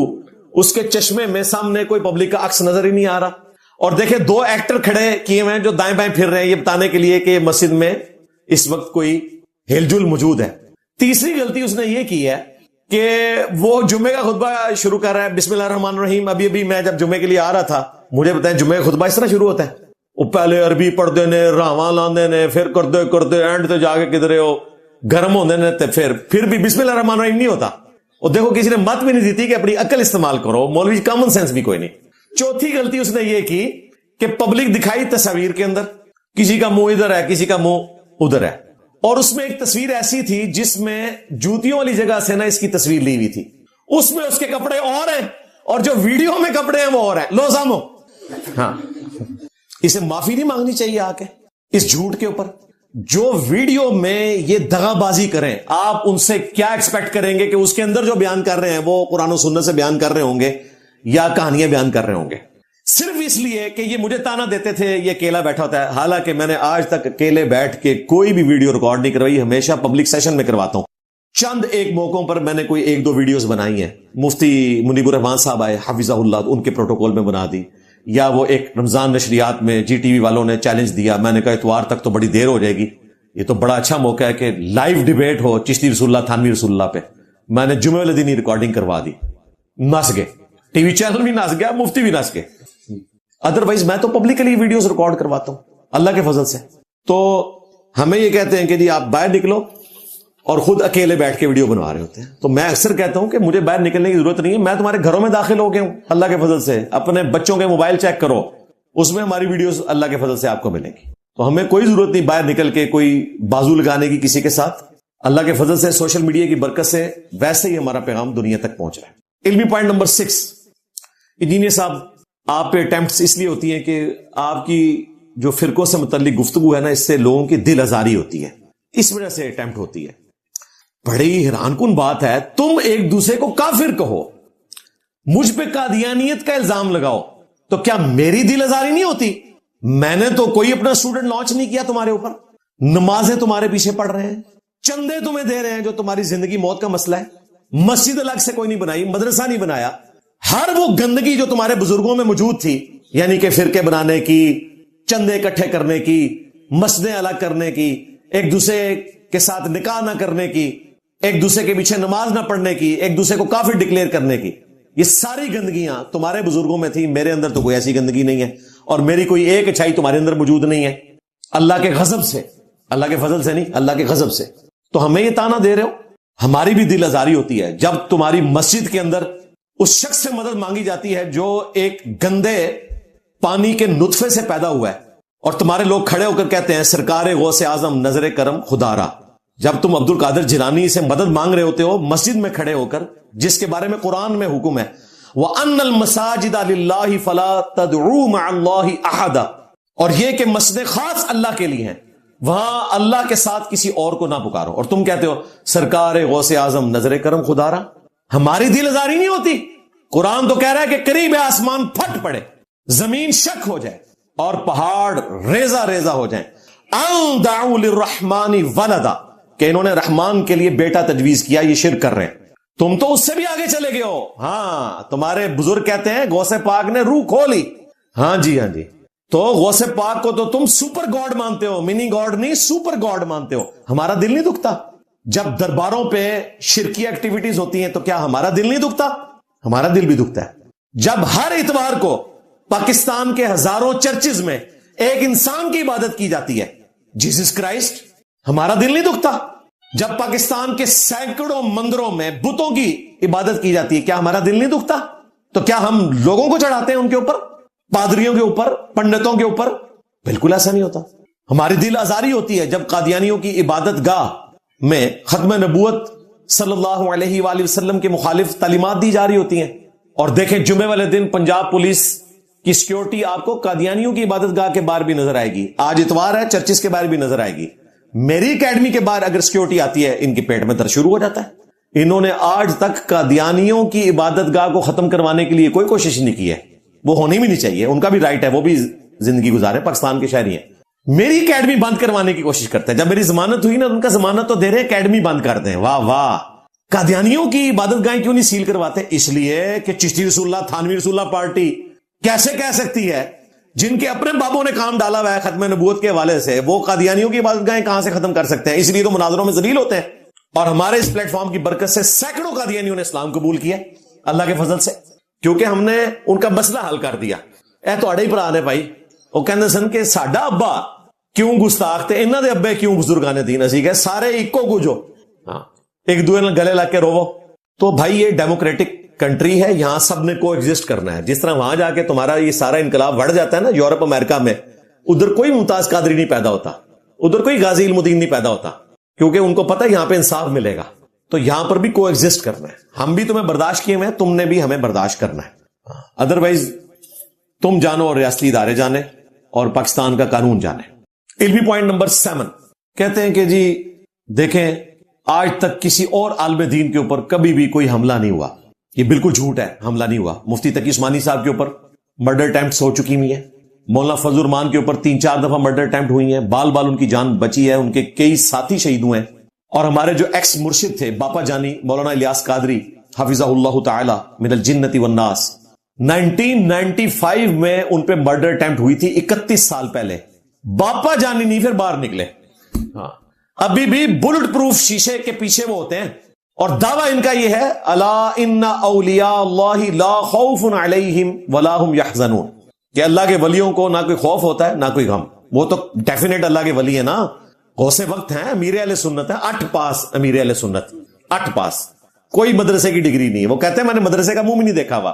اس کے چشمے میں سامنے کوئی پبلک کا عکس نظر ہی نہیں آ رہا. اور دیکھیں 2 ایکٹر کھڑے کیے ہوئے ہیں جو دائیں بائیں پھر رہے ہیں, یہ بتانے کے لیے کہ مسجد میں اس وقت کوئی ہل جل موجود ہے. تیسری غلطی اس نے یہ کی ہے کہ وہ جمعے کا خطبہ شروع کر رہا ہے بسم اللہ الرحمن الرحیم. ابھی میں جب جمعے کے لیے آ رہا تھا, مجھے بتائیں جمعے کا خطبہ اس طرح شروع ہوتا ہے؟ وہ پہلے عربی پڑھتے نے, راواں لاندے نے, پھر کرتے اینڈ تے جا کے کدھر ہو گرم ہوندے نے, تے پھر بھی بسم اللہ الرحمن الرحیم نہیں ہوتا. اور دیکھو کسی نے مت بھی نہیں دیتی کہ اپنی عقل استعمال کرو, مولوی کامن سینس بھی کوئی نہیں. چوتھی غلطی اس نے یہ کی کہ پبلک دکھائی تصاویر کے اندر, کسی کا منہ ادھر ہے کسی کا منہ ادھر ہے, اور اس میں ایک تصویر ایسی تھی جس میں جوتیوں والی جگہ سے نا اس کی تصویر لی ہوئی تھی, اس میں اس کے کپڑے اور ہیں اور جو ویڈیو میں کپڑے ہیں وہ اور ہیں. لو سامو, ہاں اسے معافی نہیں مانگنی چاہیے آ کے اس جھوٹ کے اوپر. جو ویڈیو میں یہ دغا بازی کریں, آپ ان سے کیا ایکسپیکٹ کریں گے کہ اس کے اندر جو بیان کر رہے ہیں وہ قرآن و سنت سے بیان کر رہے ہوں گے یا کہانیاں بیان کر رہے ہوں گے؟ صرف اس لیے کہ یہ مجھے تانا دیتے تھے یہ اکیلا بیٹھا ہوتا ہے. حالانکہ میں نے آج تک اکیلے بیٹھ کے کوئی بھی ویڈیو ریکارڈ نہیں کروائی, ہمیشہ پبلک سیشن میں کرواتا ہوں. چند ایک موقعوں پر میں نے کوئی 1-2 ویڈیوز بنائی ہیں. مفتی منیب الرحمان صاحب آئے حفظہ اللہ, ان کے پروٹوکول میں بنا دی, یا وہ ایک رمضان نشریات میں جی ٹی وی والوں نے چیلنج دیا, میں نے کہا اتوار تک تو بڑی دیر ہو جائے گی, یہ تو بڑا اچھا موقع ہے کہ لائیو ڈیبیٹ ہو چشتی رسول اللہ تھانوی رسول اللہ پہ. میں نے جمعے والے دن ہی ریکارڈنگ کروا دی, نس گئے, ٹی وی چینل بھی نس گیا, مفتی بھی نس گئے. ادروائز میں تو پبلکلی ویڈیوز ریکارڈ کرواتا ہوں اللہ کے فضل سے. تو ہمیں یہ کہتے ہیں کہ جی آپ باہر نکلو, اور خود اکیلے بیٹھ کے ویڈیو بنوا رہے ہوتے ہیں. تو میں اکثر کہتا ہوں کہ مجھے باہر نکلنے کی ضرورت نہیں ہے, میں تمہارے گھروں میں داخل ہو گیا ہوں اللہ کے فضل سے. اپنے بچوں کے موبائل چیک کرو, اس میں ہماری ویڈیوز اللہ کے فضل سے آپ کو ملیں گی. تو ہمیں کوئی ضرورت نہیں باہر نکل کے کوئی بازو لگانے کی کسی کے ساتھ. اللہ کے فضل سے سوشل میڈیا کی برکت سے ویسے ہی ہمارا پیغام دنیا تک پہنچ رہا ہے. علمی پوائنٹ نمبر 6, انجینئر صاحب آپ پہ اٹیمپٹس اس لیے ہوتی ہیں کہ آپ کی جو فرقوں سے متعلق گفتگو ہے نا, اس سے لوگوں کی دل آزاری ہوتی ہے, اس وجہ سے اٹیمپٹ ہوتی ہے. بڑی حیران کن بات ہے, تم ایک دوسرے کو کافر کہو, مجھ پہ قادیانیت کا الزام لگاؤ, تو کیا میری دل آزاری نہیں ہوتی؟ میں نے تو کوئی اپنا اسٹوڈنٹ لانچ نہیں کیا تمہارے اوپر, نمازیں تمہارے پیچھے پڑھ رہے ہیں, چندے تمہیں دے رہے ہیں جو تمہاری زندگی موت کا مسئلہ ہے, مسجد الگ سے کوئی نہیں بنائی, مدرسہ نہیں بنایا. ہر وہ گندگی جو تمہارے بزرگوں میں موجود تھی, یعنی کہ فرقے بنانے کی, چندے اکٹھے کرنے کی, مسجدیں الگ کرنے کی, ایک دوسرے کے ساتھ نکاح نہ کرنے کی, ایک دوسرے کے پیچھے نماز نہ پڑھنے کی, ایک دوسرے کو کافر ڈکلیئر کرنے کی, یہ ساری گندگیاں تمہارے بزرگوں میں تھی. میرے اندر تو کوئی ایسی گندگی نہیں ہے, اور میری کوئی ایک اچھائی تمہارے اندر موجود نہیں ہے, اللہ کے غضب سے, اللہ کے فضل سے نہیں, اللہ کے غضب سے. تو ہمیں یہ تانا دے رہے ہو, ہماری بھی دل آزاری ہوتی ہے جب تمہاری مسجد کے اندر اس شخص سے مدد مانگی جاتی ہے جو ایک گندے پانی کے نطفے سے پیدا ہوا ہے, اور تمہارے لوگ کھڑے ہو کر کہتے ہیں سرکار غوث اعظم نظر کرم خدا را. جب تم عبد القادر جیلانی سے مدد مانگ رہے ہوتے ہو مسجد میں کھڑے ہو کر, جس کے بارے میں قرآن میں حکم ہے وَأَنَّ الْمَسَاجِدَ لِلَّهِ فَلَا تَدْعُوا مَعَ اللَّهِ أَحَدًا, اور یہ کہ مسجدیں خاص اللہ کے لیے ہیں, وہاں اللہ کے ساتھ کسی اور کو نہ پکارو. اور تم کہتے ہو سرکار غوث اعظم نظر کرم خدا را. ہماری دل آزاری نہیں ہوتی؟ قرآن تو کہہ رہا ہے کہ قریب آسمان پھٹ پڑے, زمین شک ہو جائے, اور پہاڑ ریزہ ریزہ ہو جائیں, ان دعوا للرحمن ولدا, کہ انہوں نے رحمان کے لیے بیٹا تجویز کیا, یہ شرک کر رہے ہیں. تم تو اس سے بھی آگے چلے گئے ہو. ہاں تمہارے بزرگ کہتے ہیں غوث پاک نے روح کھولی. ہاں جی, تو غوث پاک کو تو تم سپر گاڈ مانتے ہو, منی گاڈ نہیں سپر گاڈ مانتے ہو. ہمارا دل نہیں دکھتا جب درباروں پہ شرکی ایکٹیویٹیز ہوتی ہیں؟ تو کیا ہمارا دل نہیں دکھتا؟ ہمارا دل بھی دکھتا ہے. جب ہر اتوار کو پاکستان کے ہزاروں چرچز میں ایک انسان کی عبادت کی جاتی ہے, جیسس کرائسٹ, ہمارا دل نہیں دکھتا؟ جب پاکستان کے سینکڑوں مندروں میں بتوں کی عبادت کی جاتی ہے, کیا ہمارا دل نہیں دکھتا؟ تو کیا ہم لوگوں کو چڑھاتے ہیں ان کے اوپر, پادریوں کے اوپر, پنڈتوں کے اوپر؟ بالکل ایسا نہیں ہوتا. ہماری دل آزاری ہوتی ہے جب قادیانیوں کی عبادت گاہ میں ختم نبوت صلی اللہ علیہ وآلہ وسلم کے مخالف تعلیمات دی جا رہی ہوتی ہیں. اور دیکھیں جمعے والے دن پنجاب پولیس کی سیکیورٹی آپ کو قادیانیوں کی عبادت گاہ کے باہر بھی نظر آئے گی. آج اتوار ہے, چرچز کے باہر بھی نظر آئے گی. میری اکیڈمی کے باہر اگر سیکیورٹی آتی ہے, ان کے پیٹ میں درد شروع ہو جاتا ہے. انہوں نے آج تک قادیانیوں کی عبادت گاہ کو ختم کروانے کے لیے کوئی کوشش نہیں کی ہے. وہ ہونی بھی نہیں چاہیے, ان کا بھی رائٹ ہے, وہ بھی زندگی گزارے, پاکستان کے شہری ہیں. میری اکیڈمی بند کروانے کی کوشش کرتے ہیں. جب میری ضمانت ہوئی نا, ان کا ضمانت تو دے رہے, اکیڈمی بند کر دیں. واہ واہ. قادیانیوں کی عبادت گاہیں کیوں نہیں سیل کرواتے؟ اس لیے کہ چشتی رسول اللہ تھانوی رسول اللہ پارٹی کیسے کہہ سکتی ہے, جن کے اپنے بابوں نے کام ڈالا ہوا ہے ختم نبوت کے حوالے سے, وہ قادیانیوں کی عبادت گاہیں کہاں سے ختم کر سکتے ہیں؟ اس لیے تو مناظروں میں ذلیل ہوتے ہیں. اور ہمارے اس پلیٹ فارم کی برکت سے سینکڑوں قادیانیوں نے اسلام قبول کیا اللہ کے فضل سے, کیونکہ ہم نے ان کا مسئلہ حل کر دیا. اے تواڈے ہی بھرا نے بھائی, وہ کہندے سن کہ ساڈا ابا کیوں گستاخ تے انہاں دے ابے کیوں بزرگان دین, اسی کہ سارے ایکو گجو, ہاں ایک دوسرے نال گلے لگ کے روو. تو بھائی یہ ڈیموکریٹک کنٹری ہے, یہاں سب نے کو ایگزسٹ کرنا ہے. جس طرح وہاں جا کے تمہارا یہ سارا انقلاب بڑھ جاتا ہے نا یورپ امریکہ میں, ادھر کوئی ممتاز قادری نہیں پیدا ہوتا, ادھر کوئی غازی علم الدین نہیں پیدا ہوتا, کیونکہ ان کو پتہ ہے یہاں پہ انصاف ملے گا. تو یہاں پر بھی کو ایگزسٹ کرنا ہے. ہم بھی تمہیں برداشت کیے ہوئے, تم نے بھی ہمیں برداشت کرنا ہے. ادروائز تم جانو اور ریاستی ادارے جانے اور پاکستان کا قانون جانے. علمی پوائنٹ نمبر 7 کہتے ہیں کہ جی دیکھیں آج تک کسی اور عالم دین کے اوپر کبھی بھی کوئی حملہ نہیں ہوا. یہ بالکل جھوٹ ہے, حملہ نہیں ہوا. مفتی تقی عثمانی صاحب کے اوپر مرڈر اٹیمپٹس ہو چکی ہوئی ہیں, مولانا فضل الرحمان کے اوپر 3-4 دفعہ مرڈر اٹیمپٹ ہوئی ہیں, بال بال ان کی جان بچی ہے, ان کے کئی ساتھی شہید ہوئے ہیں. اور ہمارے جو ایکس مرشد تھے باپا جانی مولانا الیاس قادری حفظہ اللہ تعالی من الجنت والناس, 1995 میں ان پہ مرڈر اٹیمپٹ ہوئی تھی, 31 سال پہلے. باپا جانی نہیں پھر باہر نکلے. ہاں ابھی بھی بلٹ پروف شیشے کے پیچھے وہ ہوتے ہیں, اور دعویٰ ان کا یہ ہے الا ان اولیاء اللہ لا خوف علیہم ولا هم یحزنون, کہ اللہ کے ولیوں کو نہ کوئی خوف ہوتا ہے نہ کوئی غم. وہ تو ڈیفینیٹ اللہ کے ولی ہے نا, غوث وقت ہیں, امیر اہل سنت ہے, 8 پاس امیر اہل سنت, 8 پاس, کوئی مدرسے کی ڈگری نہیں. وہ کہتے ہیں میں نے مدرسے کا منہ بھی نہیں دیکھا ہوا.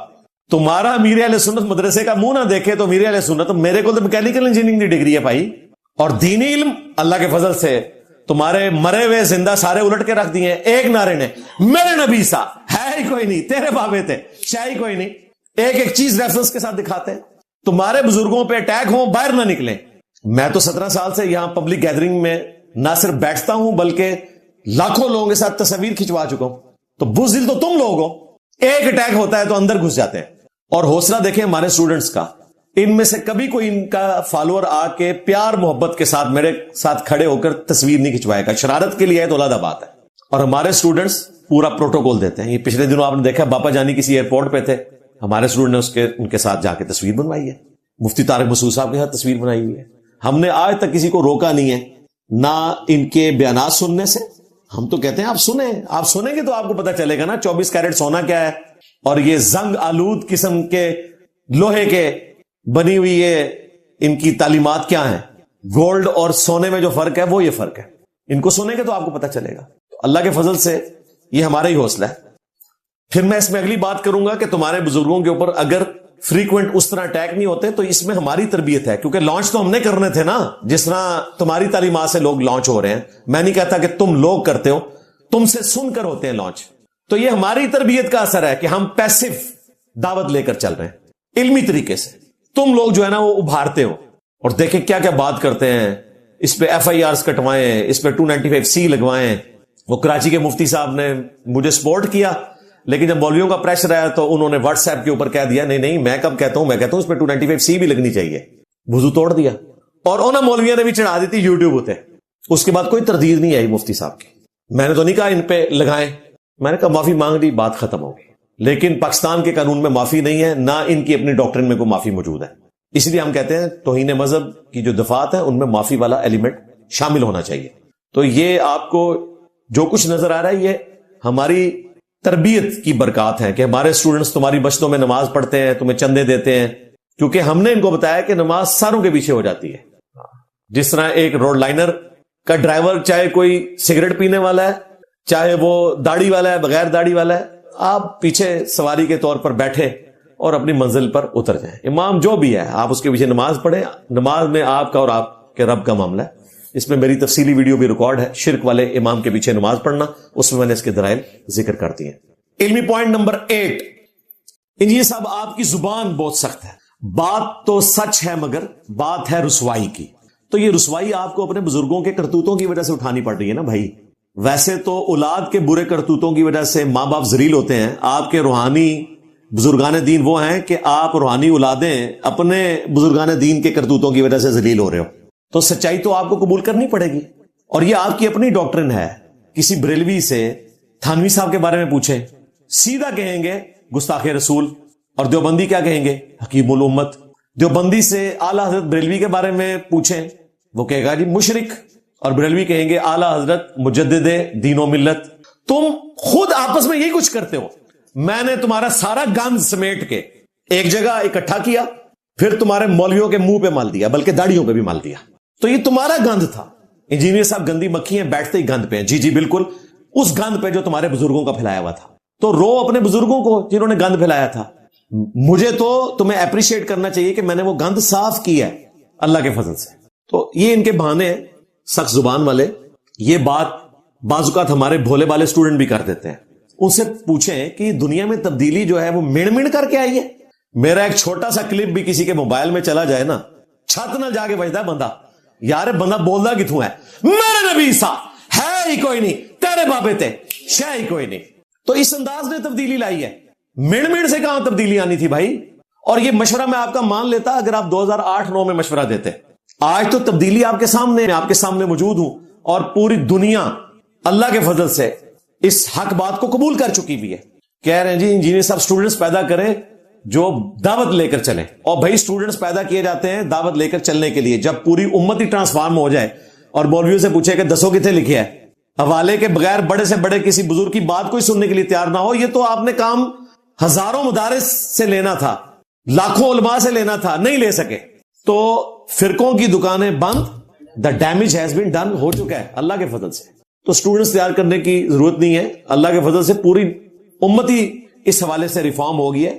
تمہارا امیر اہل سنت مدرسے کا منہ نہ دیکھے تو امیر اہل سنت, میرے کو تو میکینیکل انجینئرنگ کی ڈگری ہے بھائی, اور دینی علم اللہ کے فضل سے تمہارے مرے ہوئے زندہ سارے الٹ کے رکھ دیے ہیں. ایک نعرے نے میرے نبی سا ہے ہی کوئی نہیں, تیرے بابے تھے شاہی کوئی نہیں, ایک چیز ریفرنس کے ساتھ دکھاتے ہیں. تمہارے بزرگوں پہ اٹیک ہوں باہر نہ نکلیں. میں تو 17 سال سے یہاں پبلک گیدرنگ میں نہ صرف بیٹھتا ہوں بلکہ لاکھوں لوگوں کے ساتھ تصویر کھنچوا چکا ہوں. تو بزدل تو تم لوگ ہو, ایک اٹیک ہوتا ہے تو اندر گھس جاتے ہیں. اور حوصلہ دیکھیں ہمارے اسٹوڈنٹس کا, ان میں سے کبھی کوئی ان کا فالوور آ کے پیار محبت کے ساتھ میرے ساتھ کھڑے ہو کر تصویر نہیں کھنچوائے گا. شرارت کے لیے ہے تو علیحدہ بات ہے. اور ہمارے اسٹوڈنٹس پورا پروٹوکول دیتے ہیں. یہ پچھلے دنوں آپ نے دیکھا باپا جانی کسی ایئرپورٹ پہ تھے, ہمارے اسٹوڈنٹ نے ان کے ساتھ جا کے تصویر بنوائی ہے. مفتی طارق مسعود صاحب کے ساتھ تصویر بنائی ہوئی ہے. ہم نے آج تک کسی کو روکا نہیں ہے, نہ ان کے بیانات سننے سے. ہم تو کہتے ہیں آپ سنیں گے تو آپ کو پتا چلے گا نا 24 کیرٹ سونا کیا ہے, اور یہ زنگ آلود قسم کے لوہے کے بنی ہوئی یہ ان کی تعلیمات کیا ہیں. گولڈ اور سونے میں جو فرق ہے وہ یہ فرق ہے. ان کو سنیں گے تو آپ کو پتا چلے گا. تو اللہ کے فضل سے یہ ہمارا ہی حوصلہ ہے. پھر میں اس میں اگلی بات کروں گا کہ تمہارے بزرگوں کے اوپر اگر فریکوینٹ اس طرح اٹیک نہیں ہوتے تو اس میں ہماری تربیت ہے, کیونکہ لانچ تو ہم نے کرنے تھے نا, جس طرح تمہاری تعلیمات سے لوگ لانچ ہو رہے ہیں. میں نہیں کہتا کہ تم لوگ کرتے ہو, تم سے سن کر ہوتے ہیں لانچ. تو یہ ہماری تربیت کا اثر ہے کہ ہم پیسو دعوت لے کر چل رہے ہیں علمی طریقے سے. تم لوگ جو ہے نا وہ ابھارتے ہو, اور دیکھیں کیا کیا بات کرتے ہیں. اس پہ FIRs کٹوائیں, اس پہ 295C لگوائیں. وہ کراچی کے مفتی صاحب نے مجھے سپورٹ کیا, لیکن جب مولویوں کا پریشر آیا تو انہوں نے واٹس ایپ کے اوپر کہہ دیا نہیں میں کب کہتا ہوں, میں کہتا ہوں اس پہ 295C بھی لگنی چاہیے. وضو توڑ دیا, اور انہوں مولویوں نے بھی چڑھا دی تھی یوٹیوب ہوتے. اس کے بعد کوئی تردید نہیں آئی مفتی صاحب کی. میں نے تو نہیں کہا ان پہ لگائیں, میں نے کہا معافی مانگ لی, بات ختم ہوگی. لیکن پاکستان کے قانون میں معافی نہیں ہے, نہ ان کی اپنی ڈاکٹرن میں کوئی معافی موجود ہے. اس لیے ہم کہتے ہیں توہین مذہب کی جو دفعات ہے ان میں معافی والا ایلیمنٹ شامل ہونا چاہیے. تو یہ آپ کو جو کچھ نظر آ رہا ہے یہ ہماری تربیت کی برکات ہیں کہ ہمارے اسٹوڈنٹس تمہاری مسجدوں میں نماز پڑھتے ہیں, تمہیں چندے دیتے ہیں, کیونکہ ہم نے ان کو بتایا کہ نماز ساروں کے پیچھے ہو جاتی ہے. جس طرح ایک روڈ لائنر کا ڈرائیور چاہے کوئی سگریٹ پینے والا ہے, چاہے وہ داڑھی والا ہے, بغیر داڑھی والا ہے, آپ پیچھے سواری کے طور پر بیٹھے اور اپنی منزل پر اتر جائیں. امام جو بھی ہے آپ اس کے پیچھے نماز پڑھیں. نماز میں آپ کا اور آپ کے رب کا معاملہ ہے. اس میں میری تفصیلی ویڈیو بھی ریکارڈ ہے, شرک والے امام کے پیچھے نماز پڑھنا, اس میں نے اس کے دلائل ذکر کر دیے. علمی پوائنٹ نمبر 8, انجینئر صاحب آپ کی زبان بہت سخت ہے. بات تو سچ ہے مگر بات ہے رسوائی کی. تو یہ رسوائی آپ کو اپنے بزرگوں کے کرتوتوں کی وجہ سے اٹھانی پڑ رہی ہے نا بھائی. ویسے تو اولاد کے برے کرتوتوں کی وجہ سے ماں باپ ذلیل ہوتے ہیں. آپ کے روحانی بزرگان دین وہ ہیں کہ آپ روحانی اولادیں اپنے بزرگان دین کے کرتوتوں کی وجہ سے ذلیل ہو رہے ہو. تو سچائی تو آپ کو قبول کرنی پڑے گی, اور یہ آپ کی اپنی ڈاکٹرن ہے. کسی بریلوی سے تھانوی صاحب کے بارے میں پوچھیں, سیدھا کہیں گے گستاخ رسول, اور دیوبندی کیا کہیں گے حکیم الامت. دیوبندی سے اعلی حضرت بریلوی کے بارے میں پوچھیں, وہ کہے گا جی مشرک, اور بریلوی کہیں گے اعلی حضرت مجدد دین و ملت. تم خود آپس میں یہی کچھ کرتے ہو. میں نے تمہارا سارا گند سمیٹ کے ایک جگہ اکٹھا کیا, پھر تمہارے مولویوں کے منہ پہ مال دیا, بلکہ داڑھیوں پہ بھی مال دیا. تو یہ تمہارا گند تھا. انجینئر صاحب گندی مکھی ہیں, بیٹھتے ہی گند پہ ہیں. جی جی بالکل, اس گند پہ جو تمہارے بزرگوں کا پھیلایا ہوا تھا. تو رو اپنے بزرگوں کو جنہوں نے گند پھیلایا تھا. مجھے تو تمہیں اپریشیٹ کرنا چاہیے کہ میں نے وہ گند صاف کیا ہے اللہ کے فضل سے. تو یہ ان کے بہانے ہیں سخت زبان والے. یہ بات بعض اوقات ہمارے بھولے والے اسٹوڈنٹ بھی کر دیتے ہیں. ان سے پوچھیں کہ دنیا میں تبدیلی جو ہے وہ مڑ مڑ کر کے آئی ہے. میرا ایک چھوٹا سا کلپ بھی کسی کے موبائل میں چلا جائے نا, چھت نہ جا کے بجتا ہے بندہ, یار بندہ بولدا کتوں ہے, میرے نبی سا ہے ہی کوئی نہیں, تیرے بابے تے شے ہی کوئی نہیں. تو اس انداز نے تبدیلی لائی ہے. مڑ مڑ سے کہاں تبدیلی آنی تھی بھائی. اور یہ مشورہ میں آپ کا مان لیتا اگر آپ 2008-9 میں مشورہ دیتے. آج تو تبدیلی آپ کے سامنے, میں آپ کے سامنے موجود ہوں, اور پوری دنیا اللہ کے فضل سے اس حق بات کو قبول کر چکی بھی ہے. کہہ رہے ہیں جی انجینئر صاحب اسٹوڈنٹس پیدا کریں جو دعوت لے کر چلیں. اور بھائی اسٹوڈنٹس پیدا کیے جاتے ہیں دعوت لے کر چلنے کے لیے. جب پوری امت ہی ٹرانسفارم ہو جائے اور مولویوں سے پوچھے کہ دسو کتنے لکھے ہے, حوالے کے بغیر بڑے سے بڑے کسی بزرگ کی بات کوئی سننے کے لیے تیار نہ ہو. یہ تو آپ نے کام ہزاروں مدارس سے لینا تھا, لاکھوں علماء سے لینا تھا, نہیں لے سکے. تو فرقوں کی دکانیں بند, the damage has been done, ہو چکا ہے اللہ کے فضل سے. تو اسٹوڈنٹس تیار کرنے کی ضرورت نہیں ہے. اللہ کے فضل سے پوری امت ہی اس حوالے سے ریفارم ہو گئی ہے.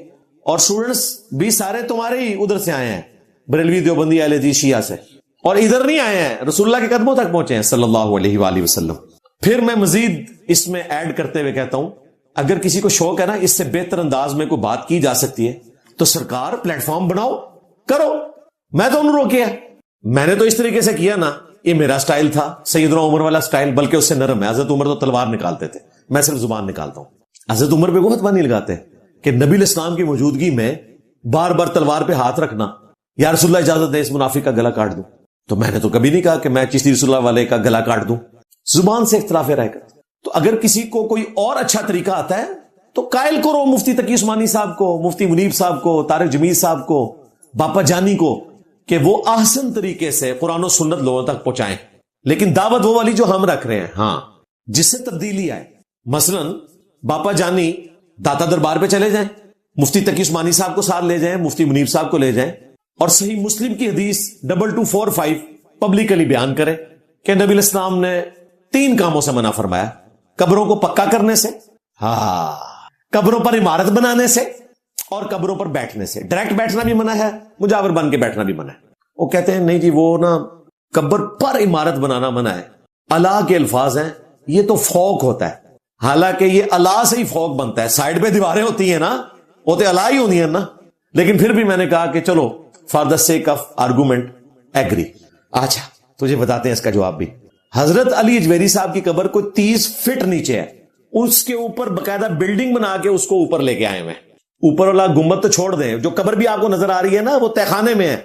اور اسٹوڈنٹس بھی سارے تمہارے ہی ادھر سے آئے ہیں, بریلوی دیوبندی اہل حدیث شیعہ سے, اور ادھر نہیں آئے ہیں, رسول اللہ کے قدموں تک پہنچے ہیں صلی اللہ علیہ وآلہ وسلم. پھر میں مزید اس میں ایڈ کرتے ہوئے کہتا ہوں, اگر کسی کو شوق ہے نا اس سے بہتر انداز میں کوئی بات کی جا سکتی ہے تو سرکار پلیٹ فارم بناؤ, کرو. میں تو انہوں روکے ہے. میں نے تو اس طریقے سے کیا نا, یہ میرا سٹائل تھا, سیدنا عمر والا سٹائل, بلکہ اس سے نرم ہے. حضرت عمر تو تلوار نکالتے تھے, میں صرف زبان نکالتا ہوں. حضرت عمر پہ وہ فتویٰ نہیں لگاتے کہ نبی الاسلام کی موجودگی میں بار بار تلوار پہ ہاتھ رکھنا, یا رسول اللہ اجازت دے اس منافق کا گلا کاٹ دوں. تو میں نے تو کبھی نہیں کہا کہ میں چشتی رسول اللہ والے کا گلا کاٹ دوں. زبان سے اختلاف رائے کرتے. تو اگر کسی کو کوئی اور اچھا طریقہ آتا ہے تو قائل کرو مفتی تقی عثمانی صاحب کو, مفتی منیب صاحب کو, طارق جمیل صاحب کو, باپا جانی کو, کہ وہ احسن طریقے سے قرآن و سنت لوگوں تک پہنچائیں. لیکن دعوت وہ والی جو ہم رکھ رہے ہیں, ہاں, جس سے تبدیلی آئے. مثلا باپا جانی داتا دربار پہ چلے جائیں, مفتی تقی عثمانی صاحب کو ساتھ لے جائیں, مفتی منیب صاحب کو لے جائیں, اور صحیح مسلم کی حدیث 2245 پبلکلی بیان کریں کہ نبی الاسلام نے 3 کاموں سے منع فرمایا. قبروں کو پکا کرنے سے, ہاں, قبروں پر عمارت بنانے سے, اور قبروں پر بیٹھنے سے. ڈائریکٹ بیٹھنا بھی منع ہے, مجاور بن کے بیٹھنا بھی منع ہے. وہ کہتے ہیں نہیں جی وہ نا قبر پر عمارت بنانا منع ہے. اللہ کے الفاظ ہیں, یہ تو فوق ہوتا ہے. حالانکہ یہ اللہ سے ہی فوق بنتا ہے. سائڈ پہ دیواریں ہوتی ہیں نا, وہ تو اللہ ہی ہونی ہے نا. لیکن پھر بھی میں نے کہا کہ چلو for the sake of argument agree. اچھا تجھے بتاتے ہیں اس کا جواب بھی. حضرت علی اجویری صاحب کی قبر کوئی 30 فٹ نیچے ہے, اس کے اوپر باقاعدہ بلڈنگ بنا کے اس کو اوپر لے کے آئے ہوئے. اوپر والا گنبد تو چھوڑ دیں, جو قبر بھی آپ کو نظر آ رہی ہے نا وہ تہخانے میں ہے,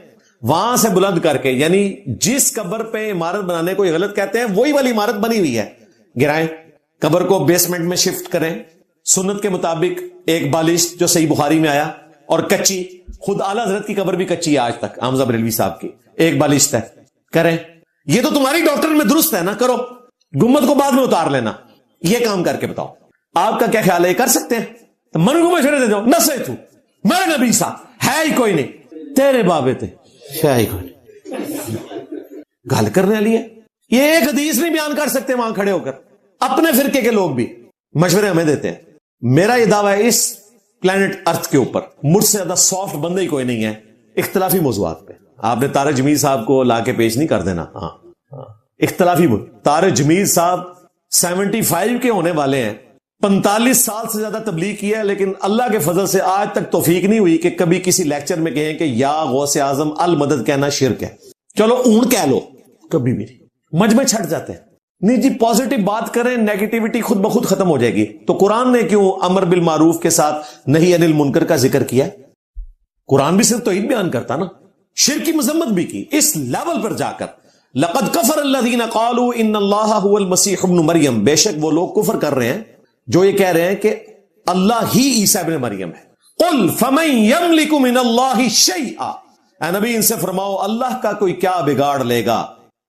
وہاں سے بلند کر کے, یعنی جس قبر پہ عمارت بنانے کو غلط کہتے ہیں وہی والی عمارت بنی ہوئی ہے, گرائیں, قبر کو بیسمنٹ میں شفٹ کریں, سنت کے مطابق ایک بالش جو صحیح بخاری میں آیا, اور کچی, خود اعلیٰ حضرت کی قبر بھی کچی ہے آج تک, حمزہ بریلوی صاحب کی, ایک بالش طے کریں. یہ تو تمہاری ڈاکٹر میں درست ہے نا, کرو. گنبد کو بعد میں اتار لینا. یہ کام کر کے بتاؤ آپ کا کیا خیال ہے, کر سکتے ہیں؟ من کو مشورے دے دو, نسے تو میرے نبی صاحب ہے ہی کوئی نہیں, تیرے بابے تے ہے ہی کوئی نہیں. گل کرنے والی ہے. یہ ایک حدیث نہیں بیان کر سکتے وہاں کھڑے ہو کر. اپنے فرقے کے لوگ بھی مشورے ہمیں دیتے ہیں. میرا یہ دعویٰ ہے اس پلانٹ ارتھ کے اوپر مجھ سے زیادہ سافٹ بندے ہی کوئی نہیں ہے اختلافی موضوعات پہ. آپ نے طارق جمیل صاحب کو لا کے پیش نہیں کر دینا. ہاں اختلافی طارق جمیل صاحب 75 کے ہونے والے ہیں, 45 سال سے زیادہ تبلیغ کی ہے, لیکن اللہ کے فضل سے آج تک توفیق نہیں ہوئی کہ کبھی کسی لیکچر میں کہیں کہ یا غوث اعظم المدد کہنا شرک ہے. چلو اون کہہ لو, کبھی بھی نہیں. مجمع چھٹ جاتے ہیں. نہیں جی پازیٹو بات کریں, نیگیٹیوٹی خود بخود ختم ہو جائے گی. تو قرآن نے کیوں امر بالمعروف کے ساتھ نہی عن المنکر کا ذکر کیا؟ قرآن بھی صرف توحید بیان کرتا نا, شرک کی مذمت بھی کی اس لیول پر جا کر. لقد کفر الذین قالوا ان اللہ هو المسیح ابن مریم, بے شک وہ لوگ کفر کر رہے ہیں جو یہ کہہ رہے ہیں کہ اللہ ہی عیسیٰ ابن مریم ہے. قل فمن یملک من اللہ شیئا, اے نبی ان سے فرماؤ اللہ کا کوئی کیا بگاڑ لے گا,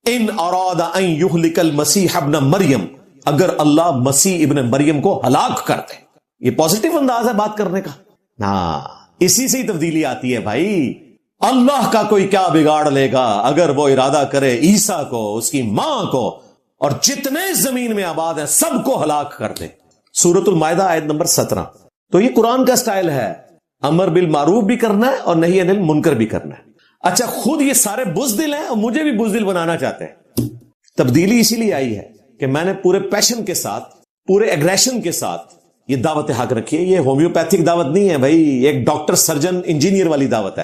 ان اراد ان یہلک المسیح ابن مریم، اگر اللہ مسیح ابن مریم کو ہلاک کر دے. یہ پازیٹو انداز ہے بات کرنے کا. اسی سے ہی تبدیلی آتی ہے بھائی. اللہ کا کوئی کیا بگاڑ لے گا اگر وہ ارادہ کرے عیسیٰ کو، اس کی ماں کو، اور جتنے زمین میں آباد ہیں سب کو ہلاک کر دے. سورۃ المائدہ آیت نمبر 17. تو یہ قرآن کا سٹائل ہے، امر بالمعروف بھی کرنا ہے اور نہی عن المنکر بھی کرنا ہے. اچھا، خود یہ سارے بزدل ہیں اور مجھے بھی بزدل بنانا چاہتے ہیں. تبدیلی اسی لیے آئی ہے کہ میں نے پورے پیشن کے ساتھ، پورے ایگریشن کے ساتھ یہ دعوت حق رکھی ہے. یہ ہومیوپیتھک دعوت نہیں ہے بھائی، ایک ڈاکٹر سرجن انجینئر والی دعوت ہے.